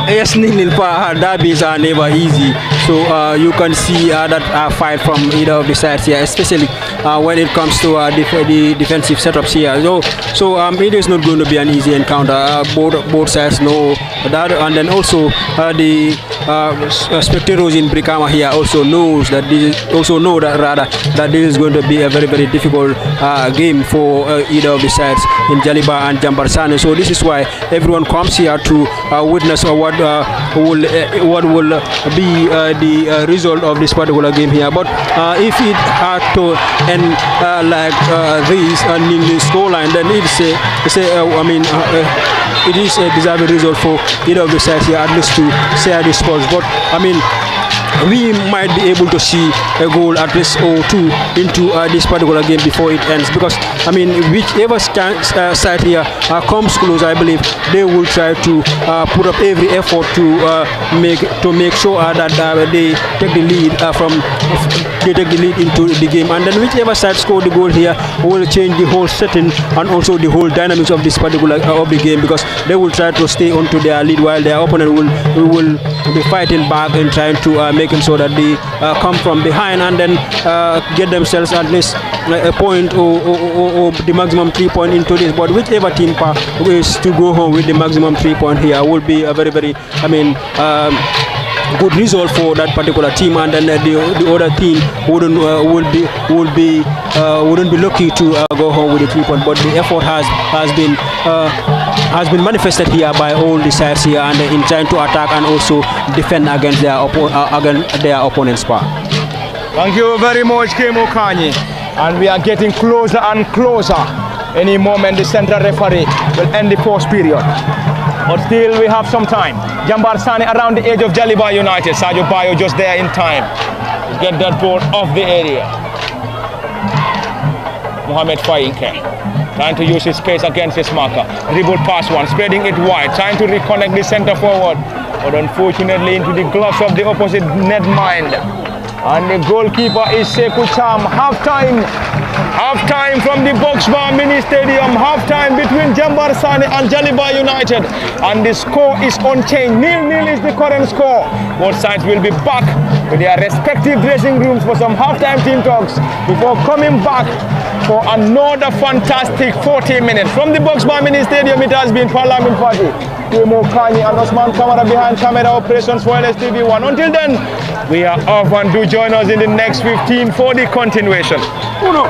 Yes, 0-0 derbies are never easy. So you can see that fight from either of the sides here, especially when it comes to the defensive setups here. So it is not going to be an easy encounter. Both sides know that, and then also the spectators in Brikama here also know that this is going to be a very, very difficult game for either of the sides in Jaliba and Jambarr Sanneh. So this is why everyone comes here to witness what will be the result of this particular game here. But if it had to end like this in the scoreline, then it is a deserving result for either of the sides here, at least to share the scores. But I mean, we might be able to see a goal at least or 2 into this particular game before it ends, because I mean, whichever side here comes close, I believe they will try to put up every effort to make sure that they take the lead into the game, and then whichever side score the goal here will change the whole setting and also the whole dynamics of this particular of the game, because they will try to stay onto their lead while their opponent will be fighting back and trying to make making sure that they come from behind and then get themselves at least a point or the maximum 3 point into this. But whichever team is to go home with the maximum 3 point here will be a very, very, good result for that particular team, and then the other team wouldn't be lucky to go home with a 3 point. But the effort has been manifested here by all the sides here, and in trying to attack and also defend against their opponent's part. Thank you very much, Kemo Kanye. And we are getting closer and closer. Any moment the central referee will end the first period. But still we have some time. Jambarr Sanneh around the edge of Jaliba United. Sadio Bayo just there in time to get that ball off the area. Mohamed Faike trying to use his space against his marker. Dribble pass one, spreading it wide, trying to reconnect the center forward. But unfortunately into the gloves of the opposite net mind. And the goalkeeper is Sekou Cham. Half-time from the Boxbar Mini Stadium. Half-time between Jambarr Sanneh and Jaliba United. And the score is unchanged. 0-0 is the current score. Both sides will be back to their respective dressing rooms for some half-time team talks before coming back for another fantastic 40 minutes. From the Boxbar Mini Stadium, it has been Parliament Party. Kemo Kanye and Osman Kamara behind camera operations for LSTV1. Until then, we are off, and do join us in the next 15 for the continuation. Uno.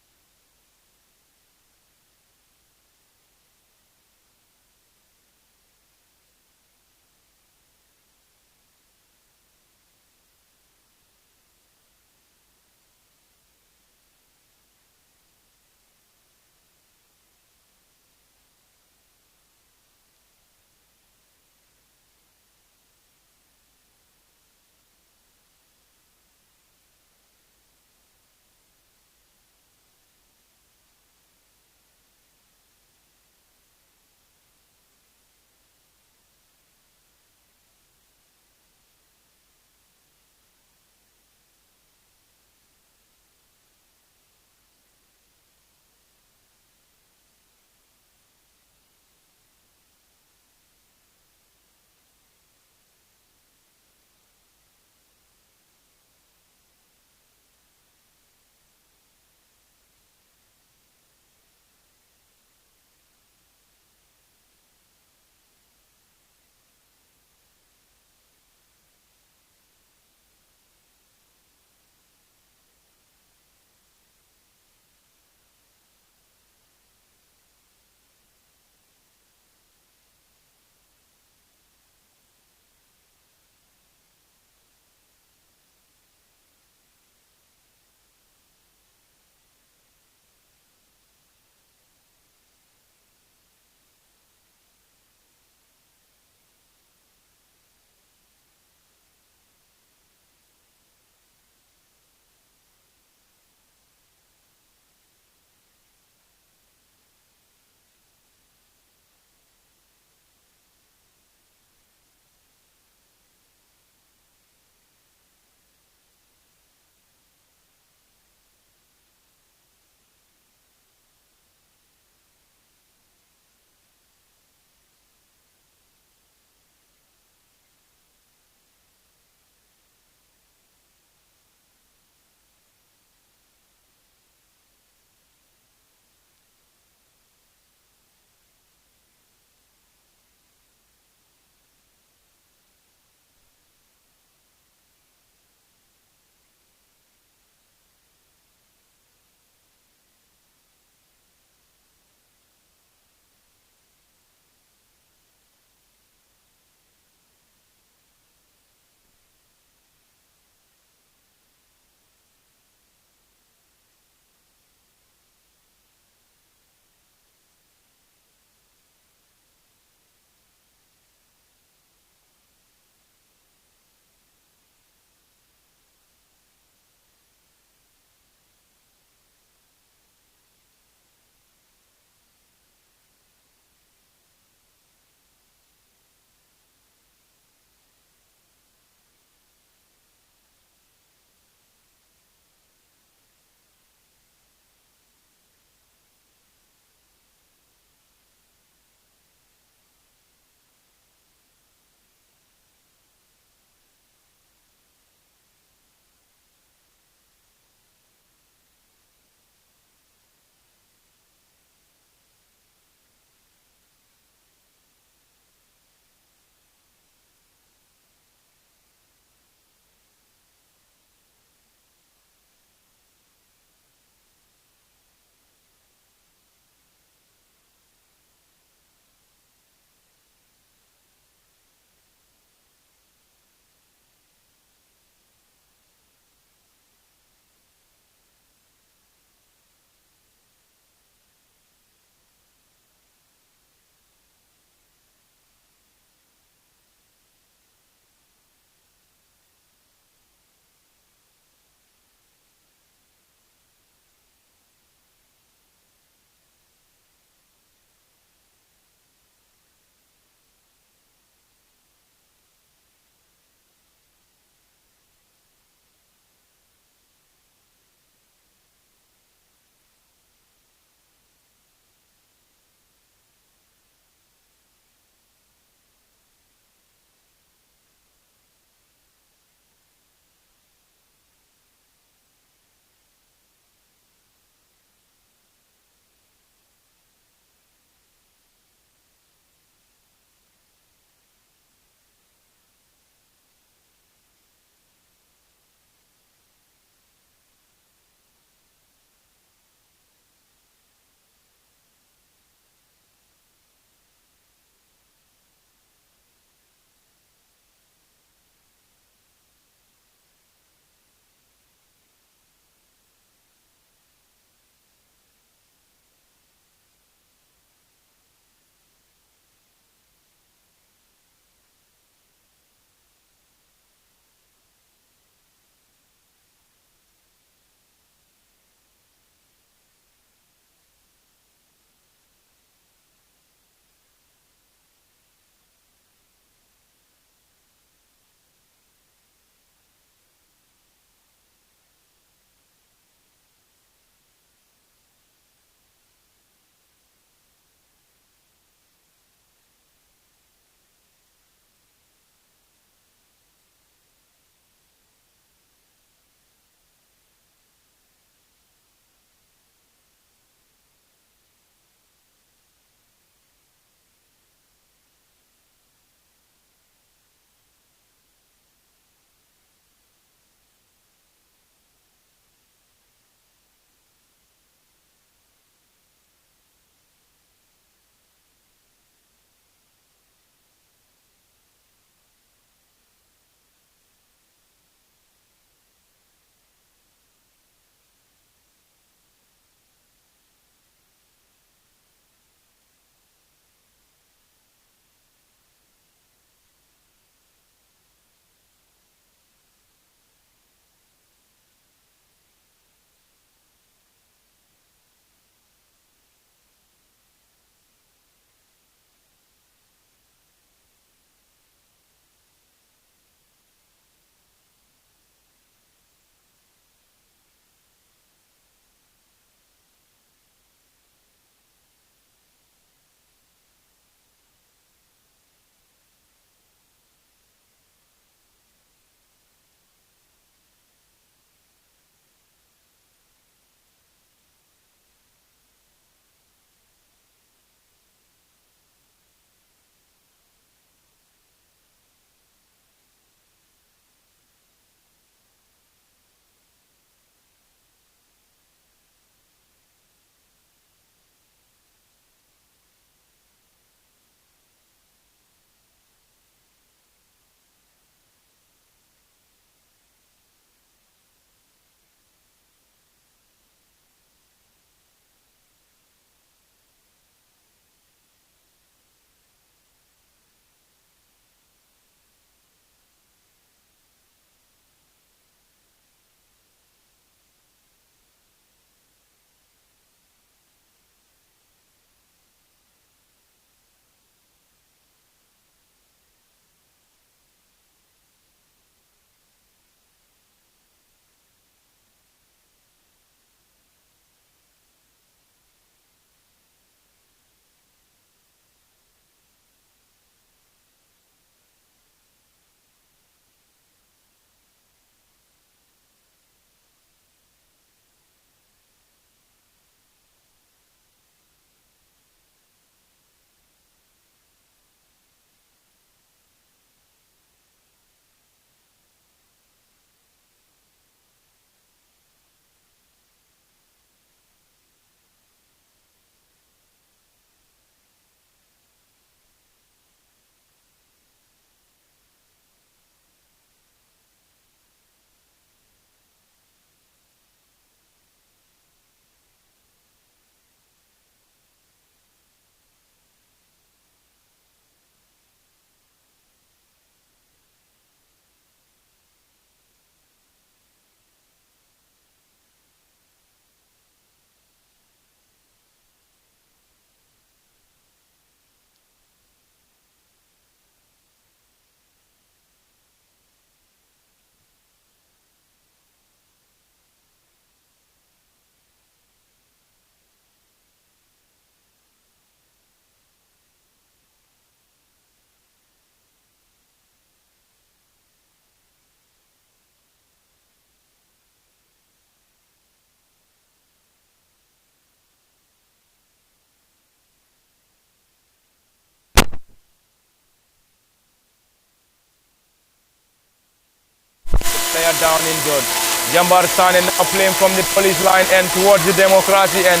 player down injured. Jambarr Sanneh now playing from the police line and towards the democracy end,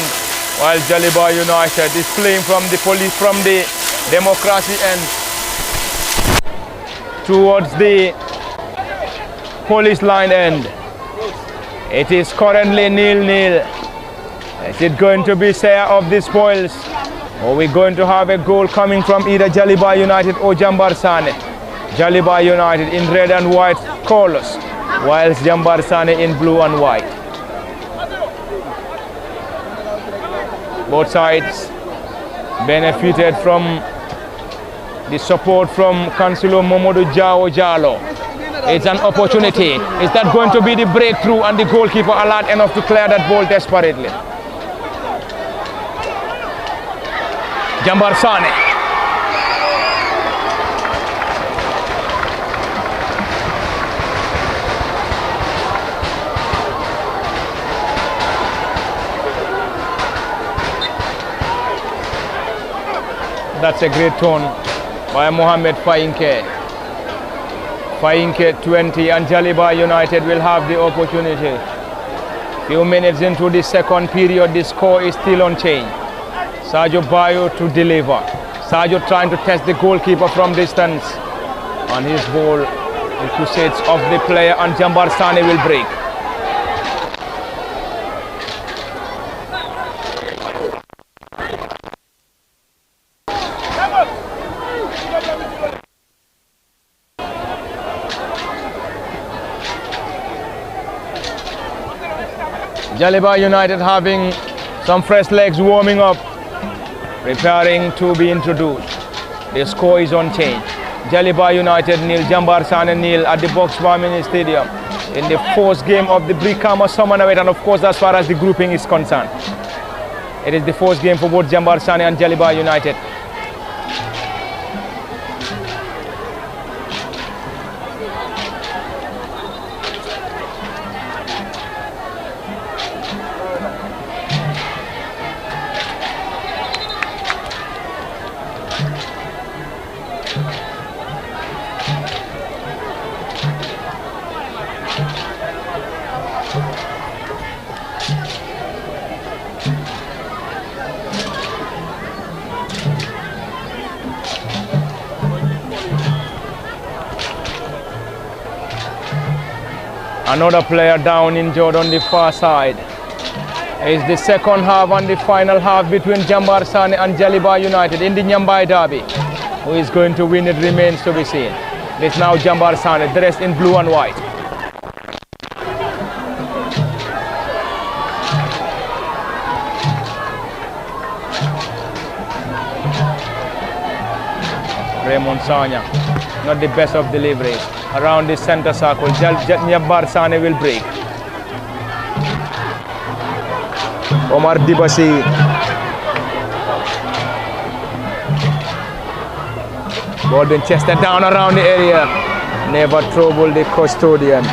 while Jaliba United is playing from the democracy end towards the police line end. It is currently 0-0. Is it going to be share of the spoils, or we're going to have a goal coming from either Jaliba United or Jambarr Sanneh? Jaliba United in red and white colors, whilst Jambarr Sanneh in blue and white. Both sides benefited from the support from Councillor Momodu Jao Jalo. It's an opportunity. Is that going to be the breakthrough, and the goalkeeper alert enough to clear that ball desperately? Jambarr Sanneh. That's a great turn by Mohamed Fainke. Fainke 20, and Jaliba United will have the opportunity. Few minutes into the second period, the score is still unchanged. Sadio Bayo to deliver. Sadio trying to test the goalkeeper from distance. And his ball into sets of the player, and Jambarr Sanneh will break. Jaliba United having some fresh legs warming up, preparing to be introduced. The score is unchanged. Jaliba United 0, Jambarr Sanneh 0 at the Boxbar Mini Stadium in the fourth game of the Brikama Summer Nawettan, of course, as far as the grouping is concerned. It is the fourth game for both Jambarr Sanneh and Jaliba United. Another player down injured on the far side. It's the second half and the final half between Jambarr Sanneh and Jaliba United in the Nyambai derby. Who is going to win, it remains to be seen. It's now Jambarr Sanneh dressed in blue and white. Raymond Sanya, not the best of deliveries. Around the center circle, Jambarr Sanneh will break. Omar Dibasi. Ball been chested down around the area. Never trouble the custodian.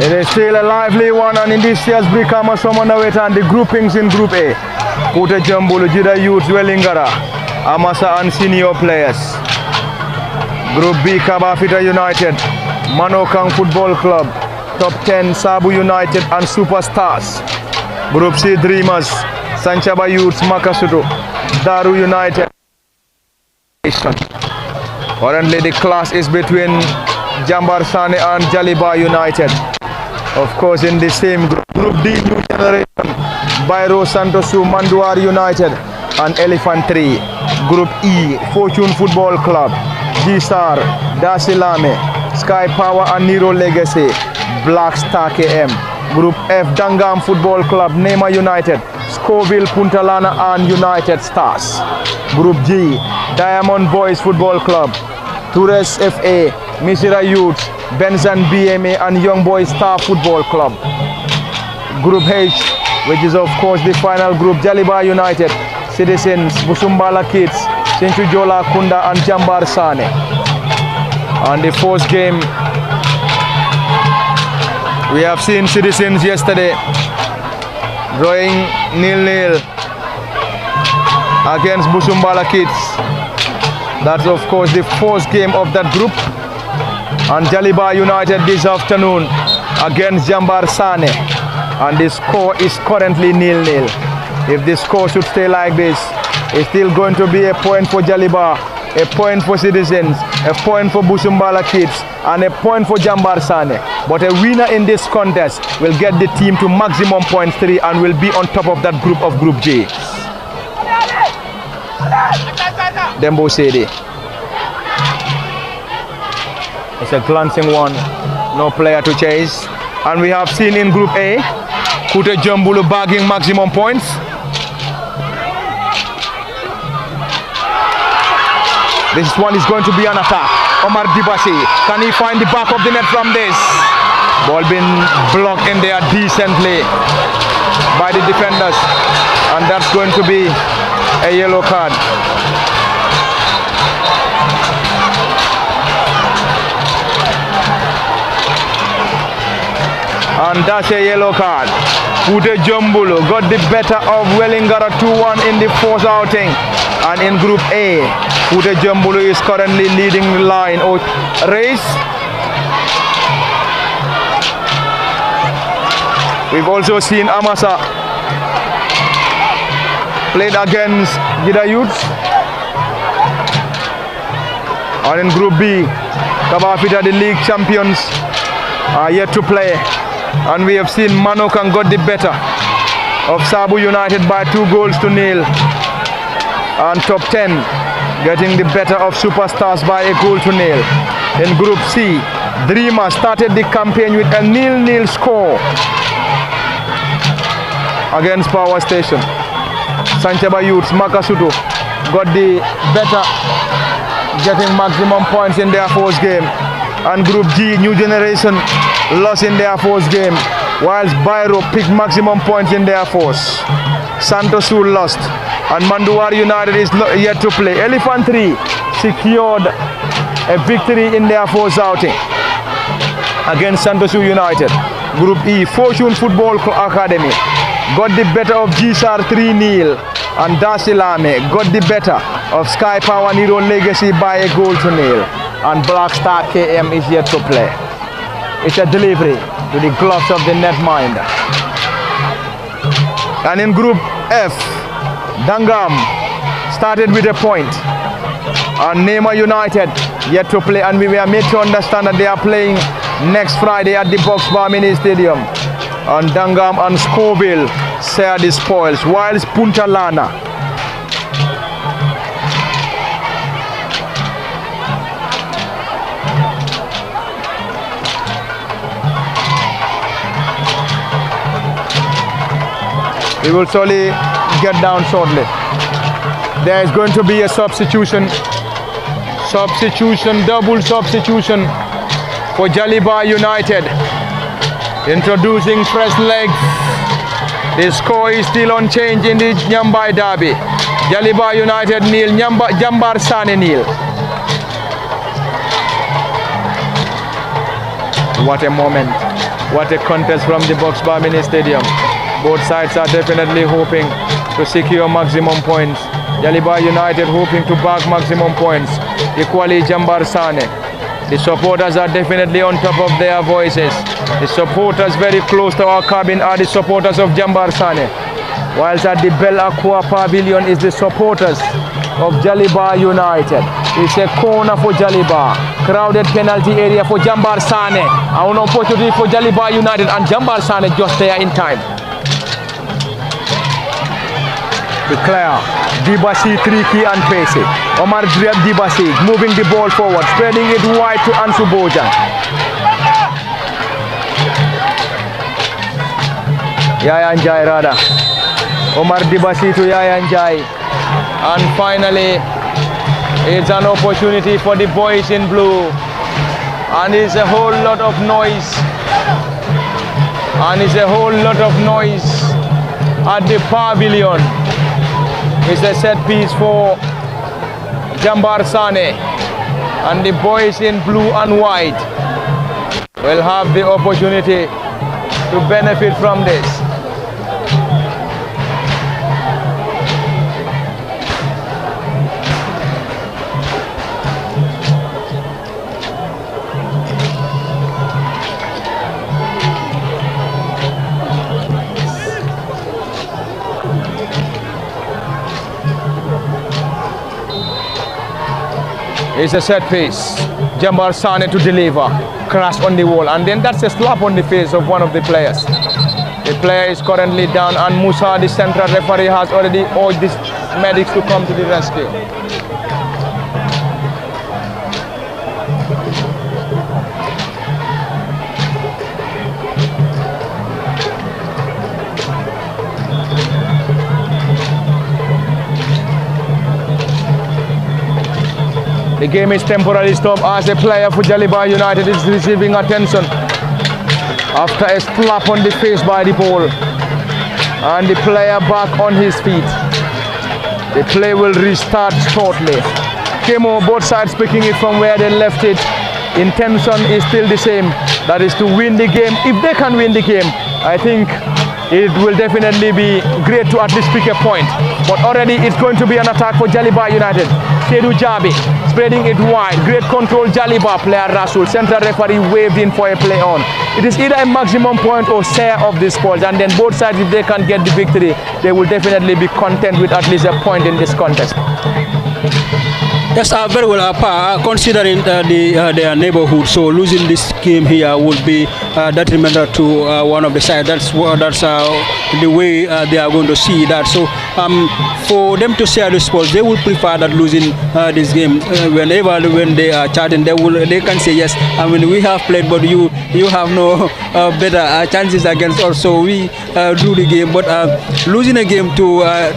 It is still a lively one, and in this year's Brikama Summer Nawettan, the groupings in Group A. Kute Jambulu, Jida Youth, Welingara, Amasa and senior players. Group B, Kabafita United, Manokang Football Club, Top 10, Sabu United and Superstars. Group C, Dreamers, Sanchaba Youth, Makasutu, Daru United. Currently the clash is between Jambarr Sanneh and Jaliba United. Of course, in the same group, Group D, New Generation, Bairo Santosu, Manduar United and Elephant 3. Group E, Fortune Football Club, G-Star, Dasilame, Sky Power and Nero Legacy, Black Star KM. Group F, Dangam Football Club, Nema United, Scoville, Punta Lana and United Stars. Group G, Diamond Boys Football Club, Toures FA, Misira Youth, Benson BMA and Young Boys Star Football Club. Group H, which is of course the final group, Jaliba United, Citizens, Busumbala Kids, Sinchu Jola Kunda and Jambarr Sanneh. And the first game, we have seen Citizens yesterday drawing 0-0 against Busumbala Kids. That's of course the first game of that group. And Jaliba United this afternoon against Jambarr Sanneh. And the score is currently 0-0. If the score should stay like this, it's still going to be a point for Jaliba, a point for Citizens, a point for Busumbala Kids, and a point for Jambarr Sanneh. But a winner in this contest will get the team to maximum points 3 and will be on top of that group of Group J. Dembo Sede. It's a glancing one, no player to chase. And we have seen in Group A, Kute Jombulu bagging maximum points. This one is going to be an attack. Omar Dibasi, can he find the back of the net from this? Ball being blocked in there decently by the defenders. And that's going to be a yellow card. And that's a yellow card. Kute Jombulu got the better of Wellingara 2-1 in the fourth outing. And in Group A, Kute Jombulu is currently leading the line or race. We've also seen Amasa played against Gida Youth. And in Group B, Kabafita, the league champions, are yet to play. And we have seen Manokan got the better of Sabu United by 2-0. And Top 10 getting the better of Superstars by 1-0. In Group C, Dreamer started the campaign with a 0-0 score against Power Station. Sanchaba Youths, Makasuto got the better, getting maximum points in their first game. And Group G, New Generation lost in their first game, whilst Bairo picked maximum points in their first. Santosul lost, and Manduwar United is yet to play. Elephant 3 secured a victory in their first outing against Santosul United. Group E, Fortune Football Academy got the better of GSAR 3-0, and Dasilame got the better of Sky Power Nero Legacy by 1-0. And Black Star KM is yet to play. It's a delivery to the gloves of the netminder. And in Group F, Dangam started with a point. And Nema United yet to play, and we were made to understand that they are playing next Friday at the Boxbar Mini Stadium. And Dangam and Scoville share the spoils, whilst Punta Lana we will slowly get down shortly. There is going to be a substitution, double substitution for Jaliba United. Introducing fresh legs. The score is still unchanged in the Nyambai derby. Jaliba United 0, Jambarr Sanneh 0. What a moment. What a contest from the Boxbar Mini Stadium. Both sides are definitely hoping to secure maximum points. Jaliba United hoping to bag maximum points. Equally Jambarr Sanneh. The supporters are definitely on top of their voices. The supporters very close to our cabin are the supporters of Jambarr Sanneh. Whilst at the Bel Aqua Pavilion is the supporters of Jaliba United. It's a corner for Jaliba. Crowded penalty area for Jambarr Sanneh. An opportunity for Jaliba United, and Jambarr Sanneh just there in time. Declare Dibasi, Triki and Pese. Omar Dibasi moving the ball forward, spreading it wide to Ansu Bojan. Yaya Njairada Omar Dibasi to Yaya Njai. And finally, it's an opportunity for the boys in blue. And it's a whole lot of noise. And it's a whole lot of noise at the pavilion. It's a set piece for Jambarr Sanneh. And the boys in blue and white will have the opportunity to benefit from this. It's a set piece. Jambarr Sanneh to deliver. Crash on the wall. And then that's a slap on the face of one of the players. The player is currently down, and Musa, the central referee, has already urged the medics to come to the rescue. The game is temporarily stopped as a player for Jaliba United is receiving attention after a slap on the face by the ball. And the player back on his feet. The play will restart shortly. Kemo, both sides picking it from where they left it. Intention is still the same. That is to win the game. If they can win the game, I think it will definitely be great to at least pick a point. But already it's going to be an attack for Jaliba United. Seydou Jabi spreading it wide. Great control. Jaliba player Rasul. Central referee waved in for a play on. It is either a maximum point or share of the spoils. And then both sides, if they can get the victory, they will definitely be content with at least a point in this contest. Yes, very well, considering their neighborhood, so losing this game here would be detrimental to one of the sides. That's the way they are going to see that. So for them to share the spoils, they would prefer that losing this game. When they are chatting, they can say yes. I mean, we have played, but you have no better chances against us. So we do the game, but losing a game to a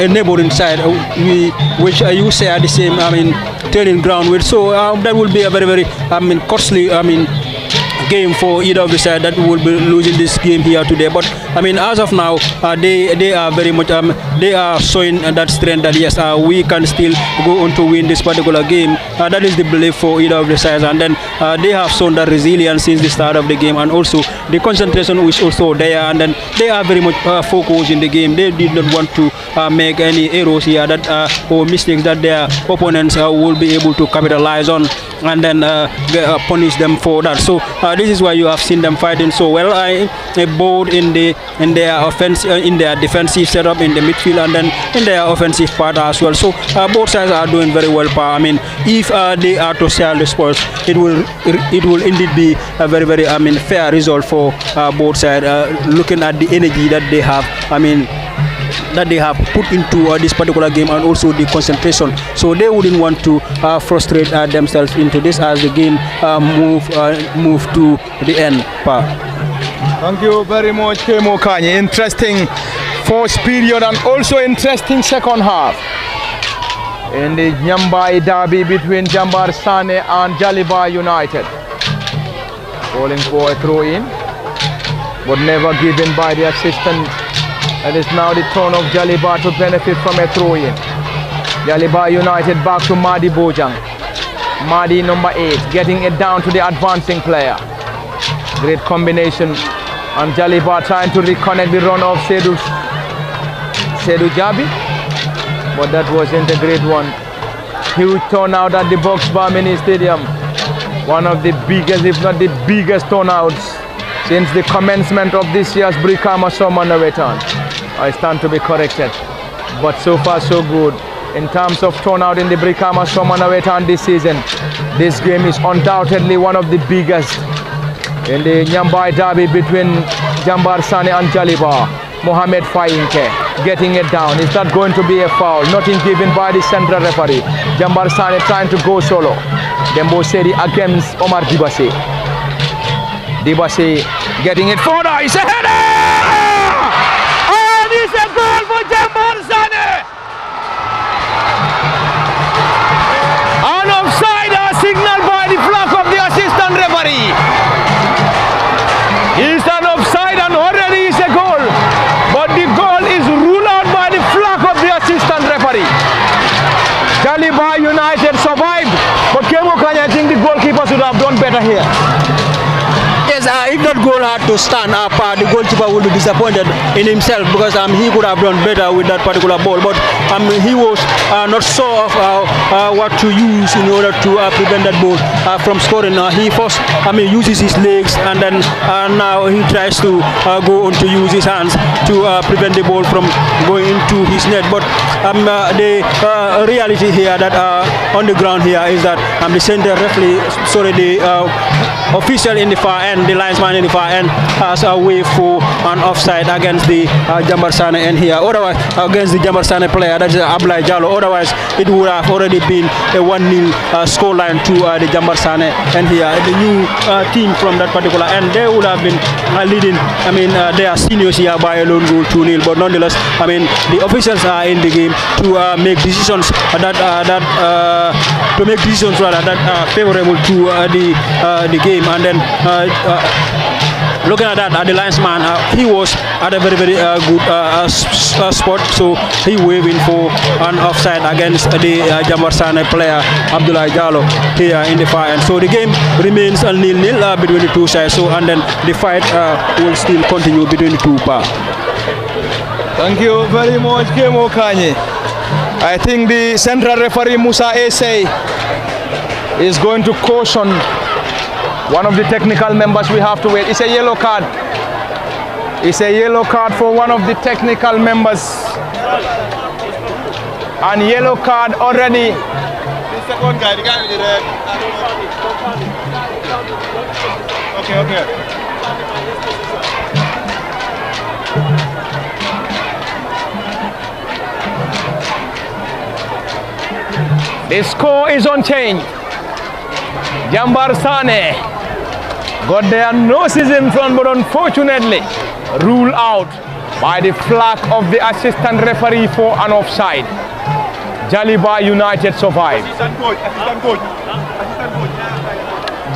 neighboring side, which you say are the same, training ground with. So that will be a very, very, costly, game for either of the side that will be losing this game here today. But as of now, they are very much they are showing that strength that yes, we can still go on to win this particular game. That is the belief for either of the sides, and then they have shown that resilience since the start of the game, and also the concentration is also there, and then they are very much focused in the game. They did not want to make any errors here or mistakes that their opponents will be able to capitalize on, and then punish them for that. So this is why you have seen them fighting so well, both in their offense, in their defensive setup, in the midfield, and then in their offensive part as well. So both sides are doing very well. If they are to share the spoils, it will indeed be a very, very fair result for both sides. Looking at the energy that they have, that they have put into this particular game, and also the concentration, so they wouldn't want to frustrate themselves into this as the game move to the end. Thank you very much, Kemo Kanye. Interesting first period and also interesting second half in the Nyambai derby between Jambarr Sanneh and Jaliba United. Calling for a throw-in, but never given by the assistant. It is now the turn of Jaliba to benefit from a throw-in. Jaliba United back to Madi Bojang. Madi number 8, getting it down to the advancing player. Great combination. And Jaliba trying to reconnect the run of Seydou Jabi. But that wasn't a great one. Huge turnout at the Box Bar Mini Stadium. One of the biggest, if not the biggest turnouts since the commencement of this year's Brikama Summer Nawettan. I stand to be corrected, but so far so good. In terms of turnout in the Brikama Summer Nawettan this season, this game is undoubtedly one of the biggest. In the Nyambai derby between Jambarr Sanneh and Jaliba, Mohamed Fainke getting it down. Is that going to be a foul? Nothing given by the central referee. Jambarr Sanneh trying to go solo. Dembo Sedi against Omar Dibasi. Dibasi getting it further. It's a header! to stand up, the goalkeeper will be disappointed in himself because he could have done better with that particular ball. But he was not sure of what to use in order to prevent that ball from scoring. He first, uses his legs, and then now he tries to go on to use his hands to prevent the ball from going into his net. But the reality here that on the ground here is that the center referee, the official in the far end, the linesman in the far end, has a way for an offside against the Jambarr Sanneh end here. Otherwise, against the Jambarr Sanneh player, that is Abdoulaye Jallow. Otherwise, it would have already been a 1-0 scoreline to the Jambarr Sanneh end here. The new team from that particular end, they would have been leading. They are seniors here by a lone goal 2-0. But nonetheless, the officials are in the game to make decisions that favorable to the game. And then looking at that, the linesman, he was at a very, very good spot, so he waving for an offside against the Jambarr Sanneh player Abdoulaye Jallow here in the far end. So the game remains 0-0 between the two sides. So and then the fight will still continue between the two parts. Thank you very much, Kemo Kanye. I think the central referee Musa Ese is going to caution one of the technical members. We have to wait. It's a yellow card. It's a yellow card for one of the technical members. And yellow card already. The second guy, the guy with the red. Okay. The score is unchanged. Jambarr Sanneh got their noses in front, but unfortunately ruled out by the flag of the assistant referee for an offside. Jaliba United survived.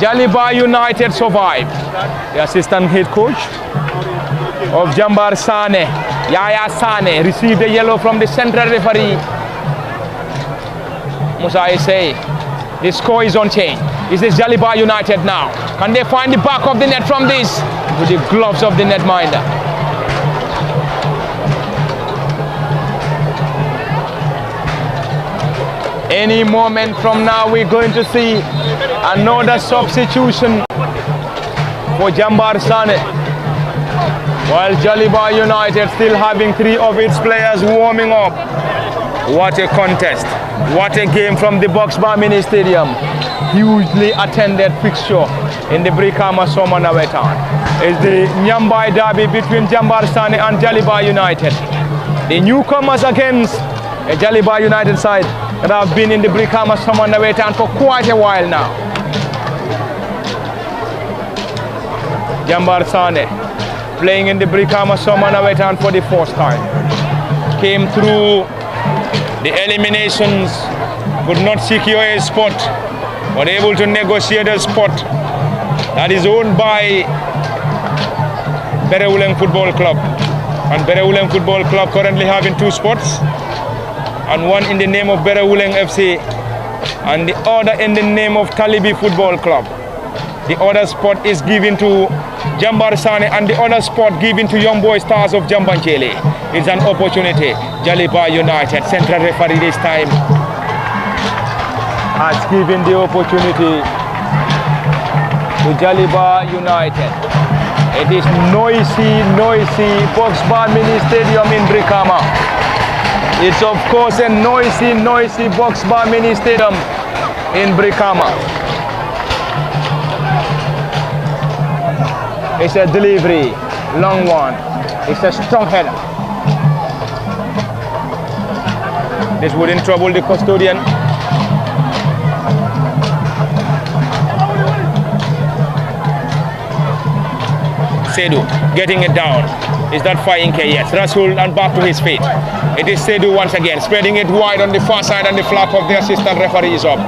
Jaliba United survived. The assistant head coach of Jambarr Sanneh, Yaya Sanneh, received a yellow from the central referee. Musa Ese, the score is unchanged. Is this Jaliba United now? Can they find the back of the net from this? With the gloves of the netminder. Any moment from now, we're going to see another substitution for Jambarr Sanneh. While Jaliba United still having 3 of its players warming up. What a contest. What a game from the Boxbar Mini Stadium. Hugely attended fixture in the Brikama Summer Nawettan. It's the Nyambai derby between Jambarr Sanneh and Jaliba United. The newcomers against a Jaliba United side that have been in the Brikama Summer Nawettan for quite a while now. Jambarr Sanneh playing in the Brikama Summer Nawettan for the first time. Came through the eliminations, could not secure a spot, but able to negotiate a spot that is owned by Berewuleng Football Club. And Berewuleng Football Club currently having 2 spots, and one in the name of Berewuleng FC, and the other in the name of Talibi Football Club. The other spot is given to Jambarr Sanneh, and the other spot given to Young Boy Stars of Jambanchele. It's an opportunity. Jaliba United, central referee this time, has given the opportunity to Jaliba United. It is noisy Boxbar Mini Stadium in Brikama. It's of course a noisy Boxbar Mini Stadium in Brikama. It's a delivery, long one. It's a strong header. This wouldn't trouble the custodian. Seydou getting it down. Is that Fayinke? Yes. Rasul and back to his feet. It is Seydou once again, spreading it wide on the far side, and the flag of the assistant referee is up.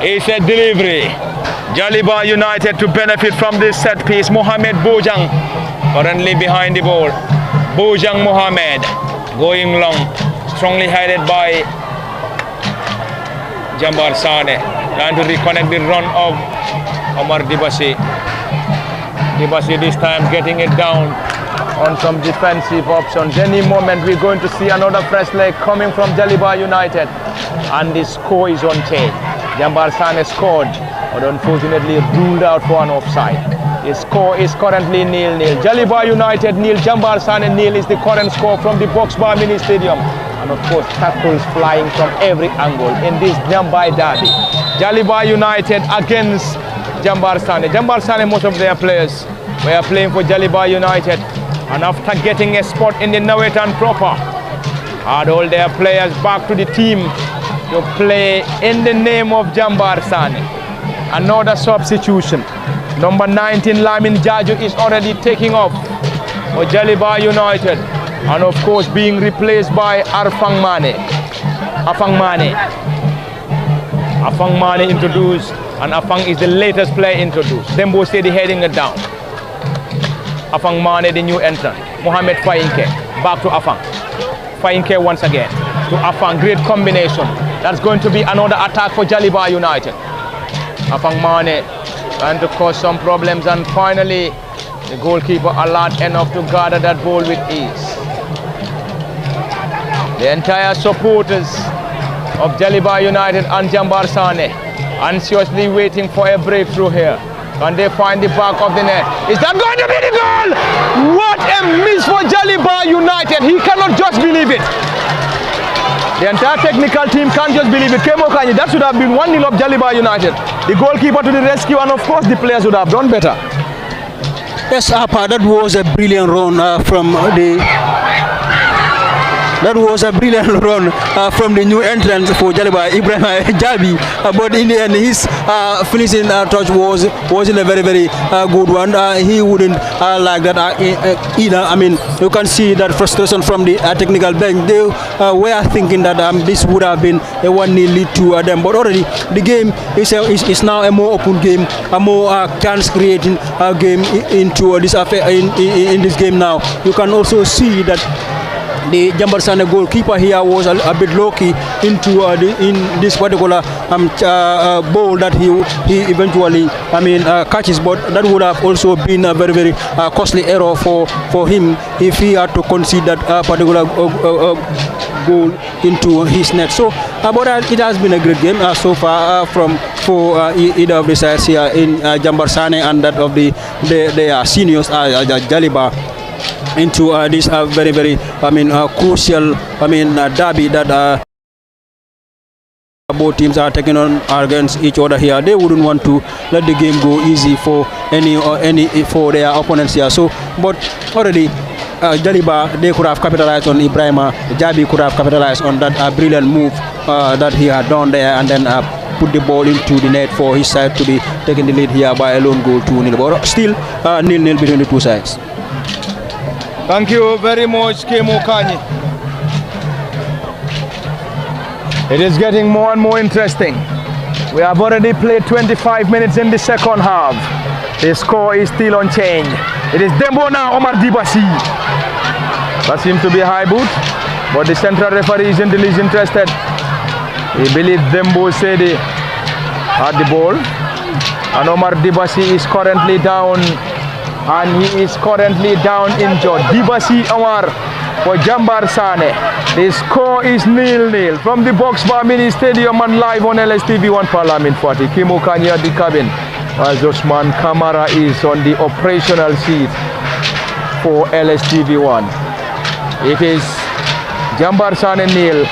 It's a delivery. Jaliba United to benefit from this set piece. Mohamed Bojang currently behind the ball. Bojang Mohamed going long, strongly headed by Jambarr Sanneh, trying to reconnect the run of Omar Dibasi. Dibasi this time getting it down on some defensive options. Any moment we're going to see another fresh leg coming from Jaliba United, and the score is on change. Jambarr Sanneh scored, but unfortunately ruled out for an offside. The score is currently 0-0. Jaliba United 0, Jambarr Sanneh 0 is the current score from the Box Bar Mini Stadium. And of course, tackles flying from every angle in this Jambai derby. Jaliba United against Jambarr Sanneh. Jambarr Sanneh, most of their players were playing for Jaliba United, and after getting a spot in the Nawettan proper, had all their players back to the team to play in the name of Jambarr Sanneh. Another substitution. Number 19, Lamin Jaju, is already taking off for Jaliba United, and of course being replaced by Afang Mane introduced, and Afang is the latest player introduced. Dembo Sedi heading it down. Afang Mane, the new entrant. Mohamed Fainke, back to Afang. Fainke once again to Afang. Great combination. That's going to be another attack for Jaliba United. Afang Mane trying to cause some problems, and finally the goalkeeper alert enough to gather that ball with ease. The entire supporters of Jaliba United and Jambarr Sanneh anxiously waiting for a breakthrough here. Can they find the back of the net? Is that going to be the goal? What a miss for Jaliba United. He cannot just believe it. The entire technical team can't just believe it. Kemo Kanyi, that should have been 1-0 of Jaliba United. The goalkeeper to the rescue, and of course the players would have done better. Yes, Apa, that was a brilliant run from the new entrant for Jaliba, Ibrahim Jabi. But in the end, his finishing touch wasn't a very good one. He wouldn't like that either. I mean, you can see that frustration from the technical bench. They were thinking that this would have been a 1-0 lead to them. But already the game is now a more open game, a more chance creating game into this affair in this game now. You can also see that the Jambarr Sanneh goalkeeper here was a bit low-key into in this particular ball that he eventually catches, but that would have also been a very costly error for him if he had to concede that particular goal into his net. So but it has been a great game so far for either of the sides here in Jambarr Sanneh and that of the seniors Jaliba into this very crucial derby that both teams are taking on against each other here. They wouldn't want to let the game go easy for any for their opponents here. So but already Jaliba, they could have capitalized on Ibrahima. Jabi could have capitalized on that brilliant move that he had done there, and then put the ball into the net for his side to be taking the lead here by a lone goal 2-0. But still 0-0 between the two sides. Thank you very much, Kemo Kanyi. It is getting more and more interesting. We have already played 25 minutes in the second half. The score is still unchanged. It is Dembo now, Omar Dibasi. That seems to be a high boot, but the central referee isn't the least interested. He believes Dembo Sedi had the ball, and Omar Dibasi is currently down. And he is currently down injured. Dibasi Omar for Jambarr Sanneh. The score is 0-0 from the Box Bar Mini Stadium and live on LSTV1 Parliament 40. Kimo Kanye at the cabin, as Osman Kamara is on the operational seat for LSTV1. It is Jambarr Sanneh 0,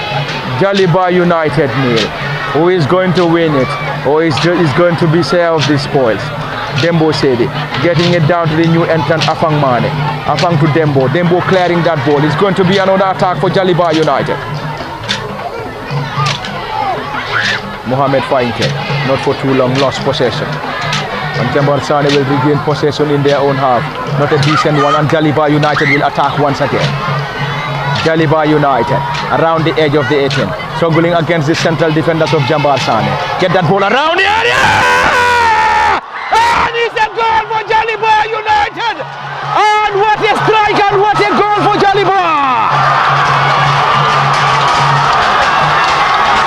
Jaliba United 0. Who is going to win it? Or is going to be share of the spoils? Dembo Sedi getting it down to the new entrant Afang Mane. Afang to Dembo. Dembo clearing that ball. It's going to be another attack for Jaliba United. Mohamed Fainke, not for too long, lost possession. And Jambarr Sanneh will regain possession in their own half. Not a decent one, and Jaliba United will attack once again. Jaliba United around the edge of the 18. struggling against the central defenders of Jambarr Sanneh. Get that ball around the area! And it's a goal for Jaliba United! And what a strike and what a goal for Jaliba!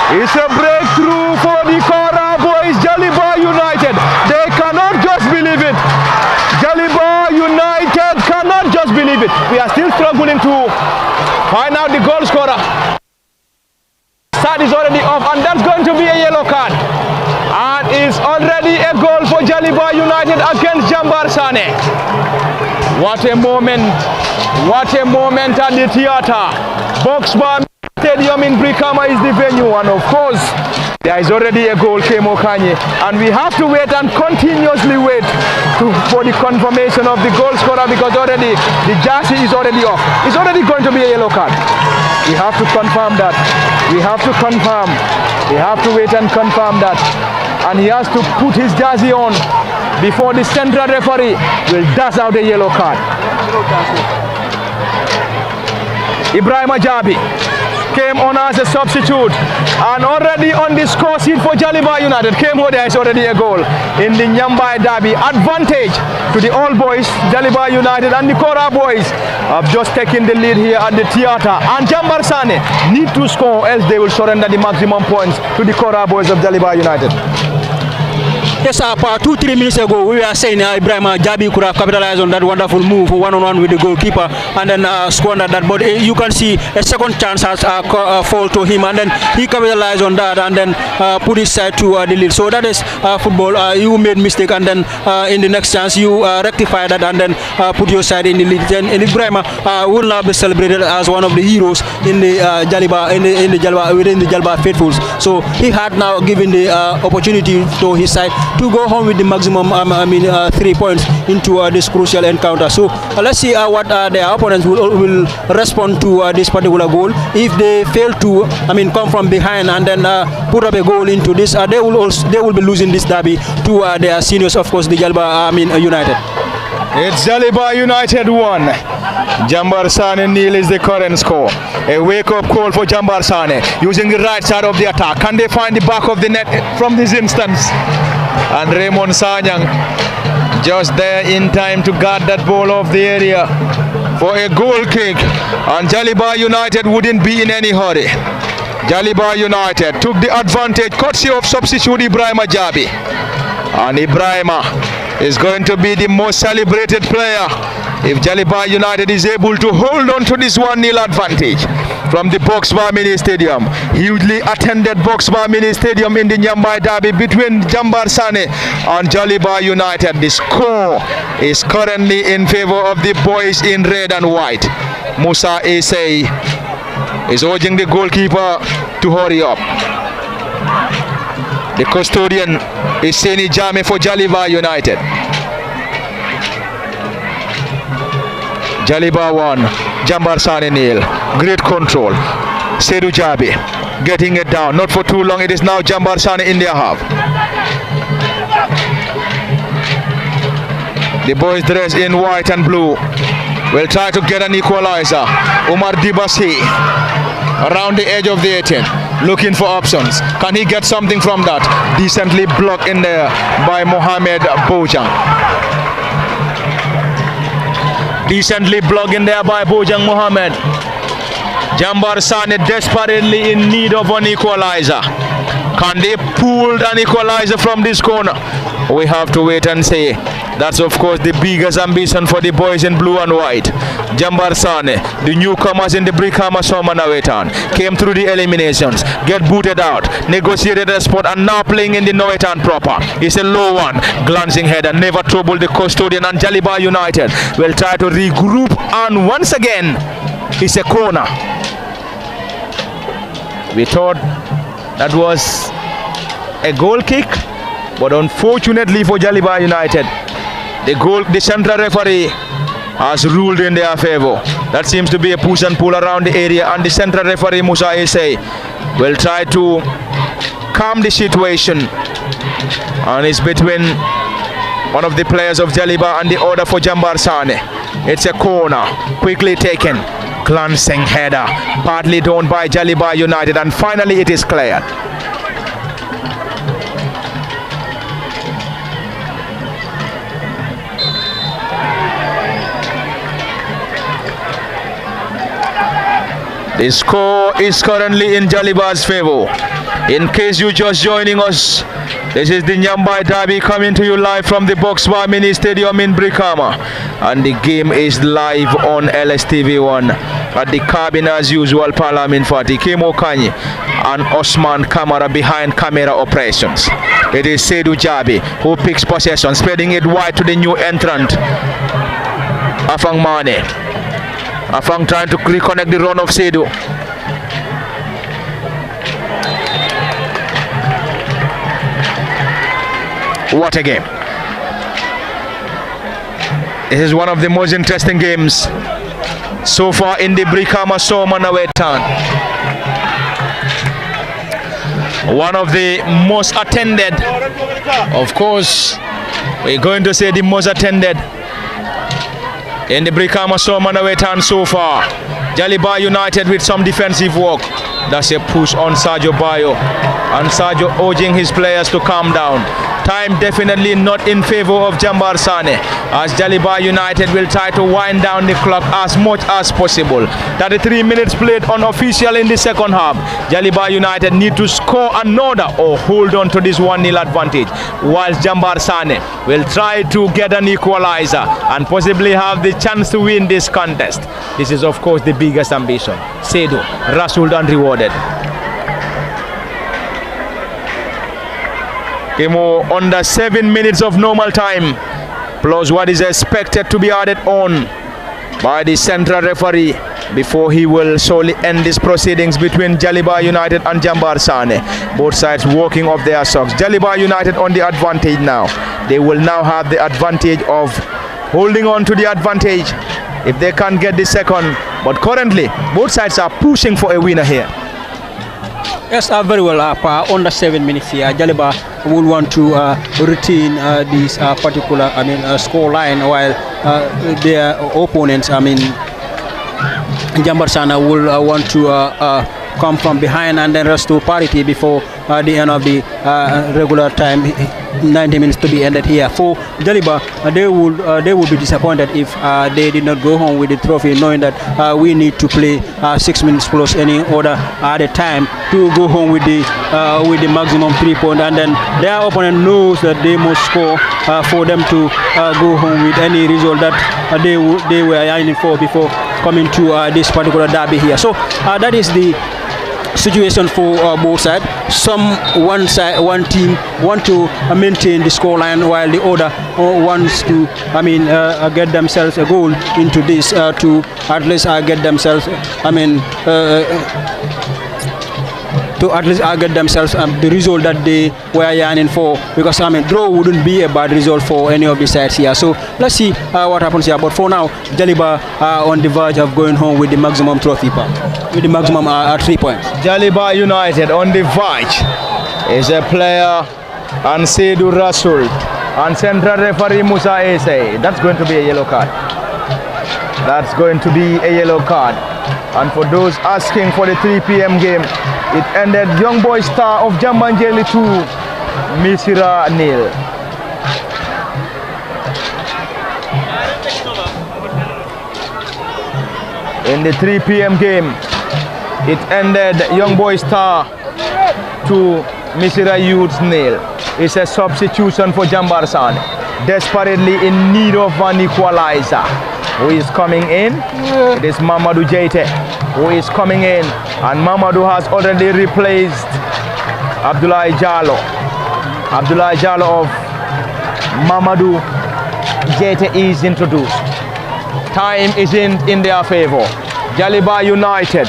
It's a breakthrough for the Kora boys, Jaliba United. They cannot just believe it. Jaliba United cannot just believe it. We are still struggling to find out the goal scorer. Start is already off, and that's going to be a yellow card. And it's already a goal for Jaliba United against Jambarr Sanneh. What a moment at the theatre. Boxbar Stadium in Brikama is the venue, and of course there is already a goal, Kemo Kanye, and we have to wait and continuously wait for the confirmation of the goal scorer, because already the jersey is already off. It's already going to be a yellow card. We have to confirm that. We have to confirm. We have to wait and confirm that. And he has to put his jersey on before the central referee will dash out a yellow card. Ibrahim Ajabi came on as a substitute, and already on the score sheet for Jaliba United, there is already a goal in the Nyambai derby. Advantage to the All Boys, Jaliba United, and the Kora boys have just taken the lead here at the theatre. And Jambarr Sanneh need to score, else they will surrender the maximum points to the Kora boys of Jaliba United. Yes, 2-3 minutes ago, we were saying Ibrahim Jabi could have capitalized on that wonderful move, one-on-one with the goalkeeper, and then squandered that. But you can see a second chance has fall to him, and then he capitalized on that, and then put his side to the lead. So that is football. You made mistake, and then in the next chance you rectify that, and then put your side in the lead. And Ibrahim will now be celebrated as one of the heroes in the Jaliba, within the Jaliba faithfuls. So he had now given the opportunity to his side to go home with the maximum 3 points into this crucial encounter. So let's see what their opponents will respond to this particular goal. If they fail to come from behind and then put up a goal into this, they will be losing this derby to their seniors, of course, the Jaliba United. It's Jaliba United 1. Jambarr Sanneh nil is the current score. A wake-up call for Jambarr Sanneh using the right side of the attack. Can they find the back of the net from this instance? And Raymond Sanyang just there in time to guard that ball off the area for a goal kick. And Jaliba United wouldn't be in any hurry. Jaliba United took the advantage courtesy of substitute Ibrahim Ajabi. And Ibrahim is going to be the most celebrated player if Jaliba United is able to hold on to this 1-0 advantage from the Boxbar Mini Stadium. Hugely attended Boxbar Mini Stadium in the Nyambai derby between Jambarr Sanneh and Jaliba United. The score is currently in favor of the boys in red and white. Musa Esay is urging the goalkeeper to hurry up. The custodian is Seni Jame for Jaliba United. Jaliba 1, Jambarr Sanneh nil. Great control. Sedu Jabi getting it down. Not for too long. It is now Jambarr Sanneh in their half. The boys dressed in white and blue will try to get an equalizer. Umar Dibasi around the edge of the 18, looking for options. Can he get something from that? Decently blocked in there by Mohamed Bojang. Decently blocked in there by Bojang Mohamed. Jambarr Sanneh desperately in need of an equalizer. Can they pull an equalizer from this corner? We have to wait and see. That's of course the biggest ambition for the boys in blue and white. Jambarr Sanneh, the newcomers in the Brikama Summer Nawettan, came through the eliminations, get booted out, negotiated a spot, and now playing in the Nawettan proper. It's a low one, glancing header, never troubled the custodian, and Jaliba United will try to regroup, and once again it's a corner. We thought that was a goal kick, but unfortunately for Jaliba United, the central referee has ruled in their favor. That seems to be a push and pull around the area, and the central referee Musa Esay will try to calm the situation, and it's between one of the players of Jaliba and the other for Jambarr Sanneh. It's a corner, quickly taken. glancing header, partly done by Jaliba United, and finally it is cleared. The score is currently in Jaliba's favor. In case you're just joining us, this is the Nyambai Derby coming to you live from the Boxbar Mini Stadium in Brikama, and the game is live on LSTV1 at the cabin as usual. Parliament Fati, Kemo Kanyi and Osman Kamara behind camera operations. It is Seydou Jabi who picks possession, spreading it wide to the new entrant Afang Mane. Afang trying to reconnect the run of Seydou. What a game. This is one of the most interesting games so far in the Brikama Soma Nawettan. One of the most attended, of course, we're going to say the most attended in the Brikama Soma Nawettan so far. Jaliba United with some defensive work. That's a push on Sadio Bayo, and Sadio urging his players to calm down. Time definitely not in favor of Jambarr Sanneh, as Jaliba United will try to wind down the clock as much as possible. 33 minutes played unofficial in the second half. Jaliba United need to score another or hold on to this 1-0 advantage, whilst Jambarr Sanneh will try to get an equalizer and possibly have the chance to win this contest. This is of course the biggest ambition. Seydou, Rasul and rewarded. Kemo under 7 minutes of normal time, plus what is expected to be added on by the central referee before he will solely end these proceedings between Jaliba United and Jambarr Sanneh. Both sides working off their socks. Jaliba United on the advantage now. They will now have the advantage of holding on to the advantage if they can't get the second. But currently, both sides are pushing for a winner here. Yes, very well. Under 7 minutes here, Jaliba will want to retain this particular, score line, while their opponents, Jambarr Sanneh will want to come from behind and then rush to parity before the end of the regular time, 90 minutes to be ended here. For Jaliba, they would be disappointed if they did not go home with the trophy, knowing that we need to play 6 minutes plus any other at a time to go home with the maximum 3 points, and then their opponent knows that they must score for them to go home with any result that they were aiming for before coming to this particular derby here. So that is the situation for both sides. One team want to maintain the scoreline, while the other wants to get themselves a goal into this to at least get themselves the result that they were yearning for, because draw wouldn't be a bad result for any of the sides here. So let's see what happens here. But for now, Jaliba on the verge of going home with the maximum trophy, with the maximum 3 points. Jaliba United on the verge is a player, and Seydou Rasul and central referee Musa Ese. That's going to be a yellow card. That's going to be a yellow card. And for those asking for the 3 p.m. game, it ended Young Boy Star of Jambanjeli 2, Misira 0. In the 3 p.m. game, it ended Young Boy Star 2, Misira Youth 0. It's a substitution for Jambarr Sanneh, desperately in need of an equalizer. Who is coming in? It is Mamadou Jaite who is coming in, and Mamadou has already replaced Abdoulaye Jallow. Abdoulaye Jallow of Mamadou Jaite is introduced. Time is in their favor. Jaliba United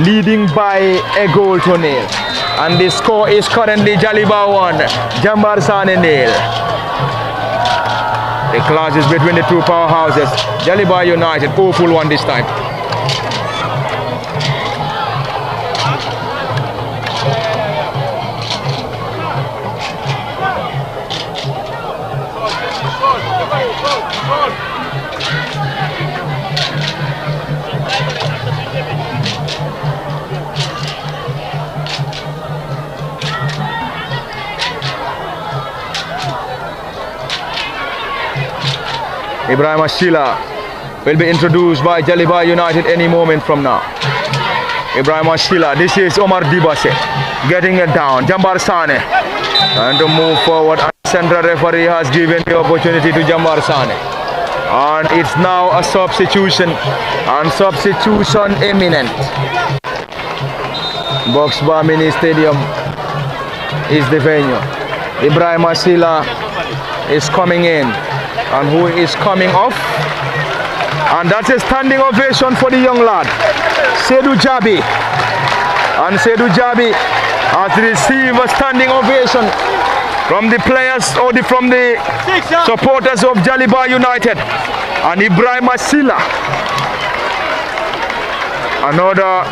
leading by a goal to 0, and the score is currently Jaliba 1, Jambarr Sanneh 0. The clash is between the two powerhouses. Jaliba United, awful one this time. Ibrahim Sheila will be introduced by Jaliba United any moment from now. Ibrahim Sheila, this is Omar Dibase getting it down. Jambarr Sanneh and to move forward. And central referee has given the opportunity to Jambarr Sanneh. And it's now a substitution, and substitution imminent. Box Bar Mini Stadium is the venue. Ibrahim Sheila is coming in, and who is coming off? And that's a standing ovation for the young lad, Seydou Jabi. And Seydou Jabi has received a standing ovation from the players or from the supporters of Jaliba United. And Ibrahim Sheila, another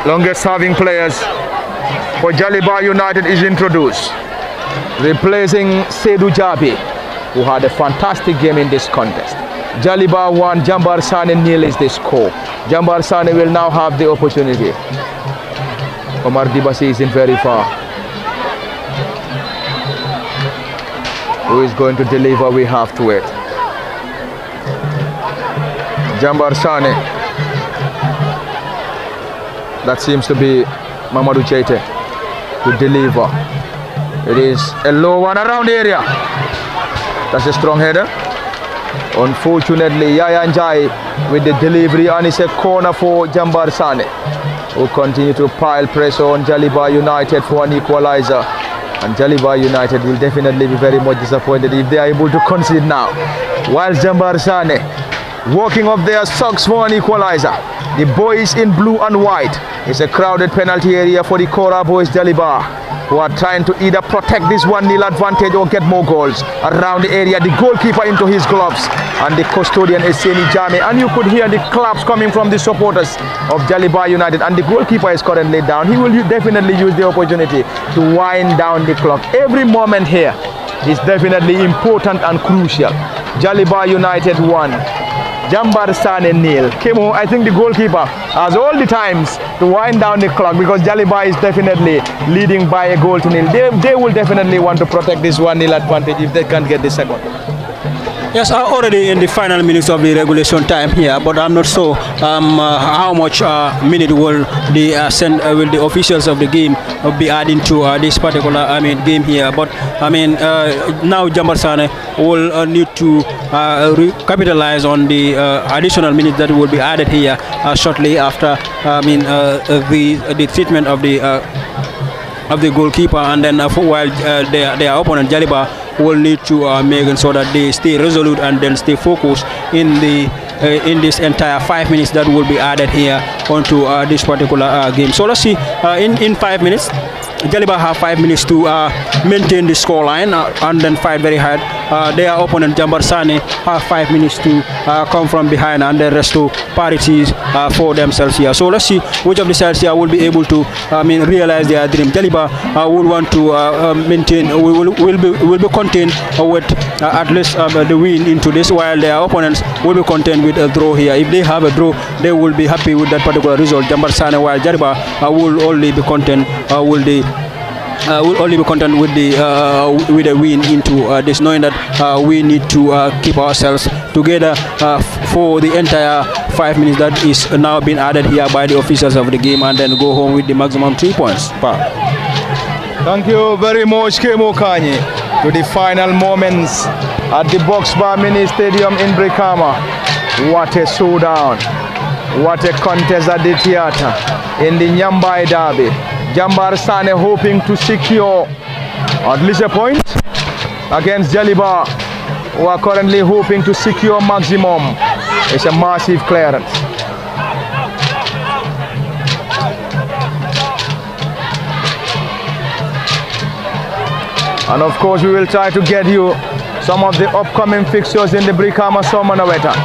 longest serving players for Jaliba United, is introduced, replacing Seydou Jabi, who had a fantastic game in this contest. Jaliba 1, Jambarr Sanneh 0 is the score. Jambarr Sanneh will now have the opportunity. Omar Dibase isn't very far. Who is going to deliver? We have to wait. Jambarr Sanneh. That seems to be Mamadou Cheite to deliver. It is a low one around the area. That's a strong header. Unfortunately, Yaya Njai with the delivery, and it's a corner for Jambarr Sanneh, who continue to pile pressure on Jaliba United for an equalizer. And Jaliba United will definitely be very much disappointed if they are able to concede now. While Jambarr Sanneh walking off their socks for an equalizer. The boys in blue and white. It's a crowded penalty area for the Kora boys Jaliba, who are trying to either protect this 1-0 advantage or get more goals around the area. The goalkeeper into his gloves, and the custodian is Seni Jame, and you could hear the claps coming from the supporters of Jaliba United, and the goalkeeper is currently down. He will definitely use the opportunity to wind down the clock. Every moment here is definitely important and crucial. Jaliba United 1, Jambarr Sanneh 0. Kemo, I think the goalkeeper has all the times to wind down the clock, because Jaliba is definitely leading by a goal to 0. They will definitely want to protect this 1-0 advantage if they can get the second. Yes, already in the final minutes of the regulation time here, but I'm not sure how much minute will the officials of the game be adding to this particular game here. But now Jambarr Sanneh will need to capitalize on the additional minutes that will be added here shortly after the treatment of the goalkeeper, and then while their opponent Jaliba will need to make sure that they stay resolute and then stay focused in this entire 5 minutes that will be added here onto this particular game. So let's see, in 5 minutes Jaliba have 5 minutes to maintain the scoreline and then fight very hard. Their opponent Jambarr Sanneh have 5 minutes to come from behind and then restore parity for themselves here. So let's see which of the sides here will be able to realize their dream. Jaliba will want to maintain, will be content with at least the win into this, while their opponents will be content with a draw here. If they have a draw, they will be happy with that particular result. Jambarr Sanneh, while Jaliba will only be content will only be content with a win into this, knowing that we need to keep ourselves together for the entire 5 minutes that is now being added here by the officials of the game, and then go home with the maximum 3 points. Thank you very much, Kemo Kanye. To the final moments at the Box Bar Mini Stadium in Brikama. What a showdown. What a contest at the theater in the Nyambai Derby. Jambarr Sanneh hoping to secure at least a point against Jaliba, who are currently hoping to secure maximum. It's a massive clearance. And of course we will try to get you some of the upcoming fixtures in the Brikama Summer Nawettan.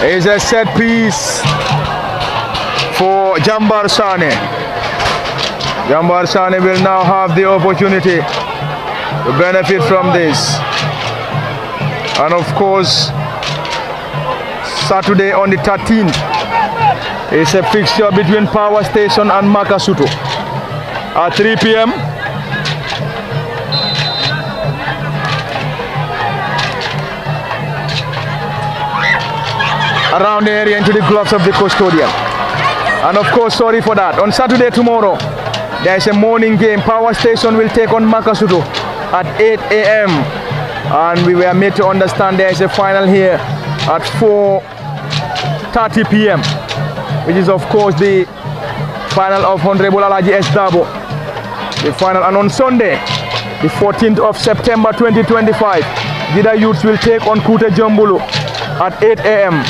Is a set piece for Jambarr Sanneh. Jambarr Sanneh will now have the opportunity to benefit from this. And of course, Saturday on the 13th is a fixture between Power Station and Makasuto at 3 p.m. around the area into the gloves of the custodian. And of course, sorry for that. On Saturday tomorrow, there is a morning game. Power Station will take on Makasuto at 8 a.m. And we were made to understand there is a final here at 4:30 p.m. which is of course the final of Honorable Alaji S. Dabo. The final. And on Sunday, the 14th of September 2025, Gida Youths will take on Kute Jombulu at 8 a.m.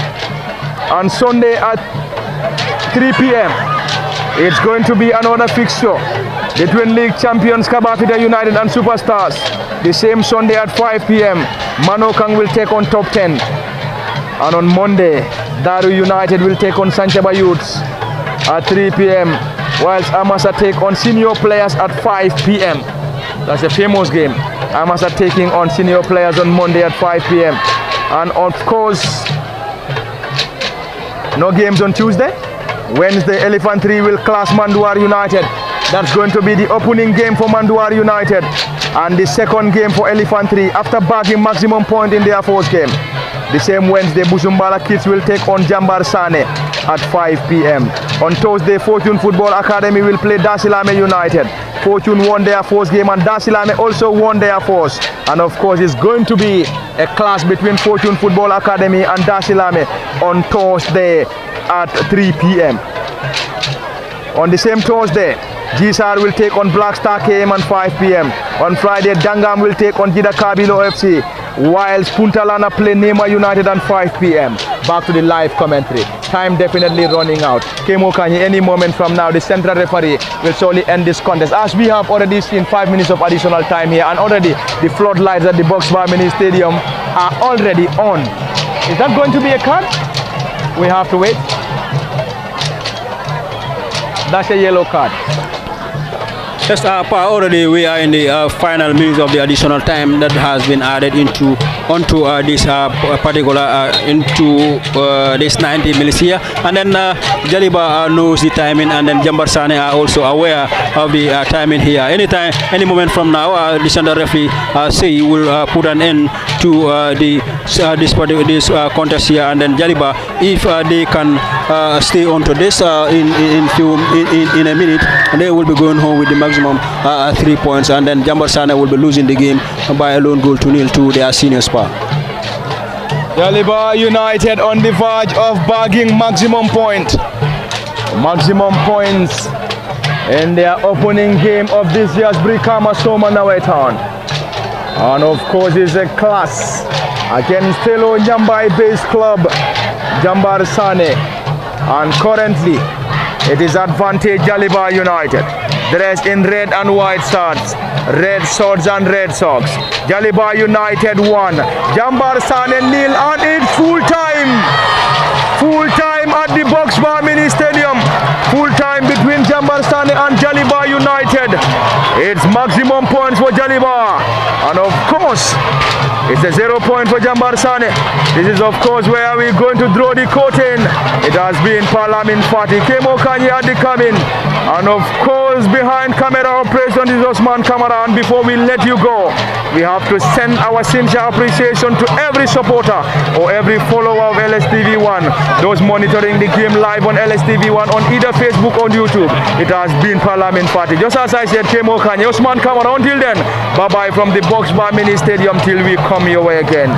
On Sunday at 3 p.m. it's going to be another fixture between league champions Kabafita United and Superstars. The same Sunday at 5 p.m. Manokang will take on Top 10. And on Monday, Daru United will take on Sanchaba Youths at 3 p.m. whilst Amasa take on senior players at 5 p.m. That's a famous game. Amasa taking on senior players on Monday at 5 p.m. And of course, no games on Tuesday. Wednesday, Elephant 3 will clash Manduar United. That's going to be the opening game for Manduar United and the second game for Elephant 3 after bagging maximum point in their first game. The same Wednesday, Busumbala Kids will take on Jambarr Sanneh at 5 p.m. On Thursday, Fortune Football Academy will play Dasilame United. Fortune won their first game and Dasilame also won their first. And of course, it's going to be a clash between Fortune Football Academy and Dasilame on Thursday at 3 p.m. On the same Thursday, GSR will take on Black Star KM at 5 p.m. On Friday, Dangam will take on Gida Kabilo FC, whilst Puntalana play Nema United at 5 p.m. Back to the live commentary. Time definitely running out. Kemo Kanye, any moment from now, the central referee will surely end this contest. As we have already seen 5 minutes of additional time here, and already the floodlights at the Box Bar Mini Stadium are already on. Is that going to be a card? We have to wait. That's a yellow card. Yes, already we are in the final minutes of the additional time that has been added onto this particular into this 90 minutes here, and then Jaliba knows the timing, and then Jambarr Sanneh are also aware of the timing here. Anytime, any moment from now, the center referee say he will put an end to this contest here, and then Jaliba, if they can stay onto this in a minute, they will be going home with the maximum 3 points, and then Jambarr Sanneh will be losing the game by a lone goal to nil to their senior spar. Jaliba United on the verge of bagging maximum points in their opening game of this year's Brikama Soma Nawettan. And of course, it's a clash against fellow Nyambai-based club Jambarr Sanneh, and currently it is advantage Jaliba United, dressed in red and white shirts, red shorts and red socks. Jaliba United 1, Jambarr Sanneh 0, and it's full time at the Box Bar Mini Stadium. Full time between Jambarr Sanneh and Jaliba United. It's maximum points for Jaliba, and of course it's a 0 point for Jambarr Sanneh. This is of course where we're going to draw the curtain. It has been Parliament Party. Kemo Kanye at the coming, and of course behind camera operation is Osman Kamara. And before we let you go, we have to send our sincere appreciation to every supporter or every follower of LSTV1, those monitoring the game live on LSTV1 on either Facebook or YouTube. It has been Parliament Party. Just as I said, Kemo Kanye, Osman Kamara. Until then, bye bye from the Box Bar Mini Stadium till we come your way again.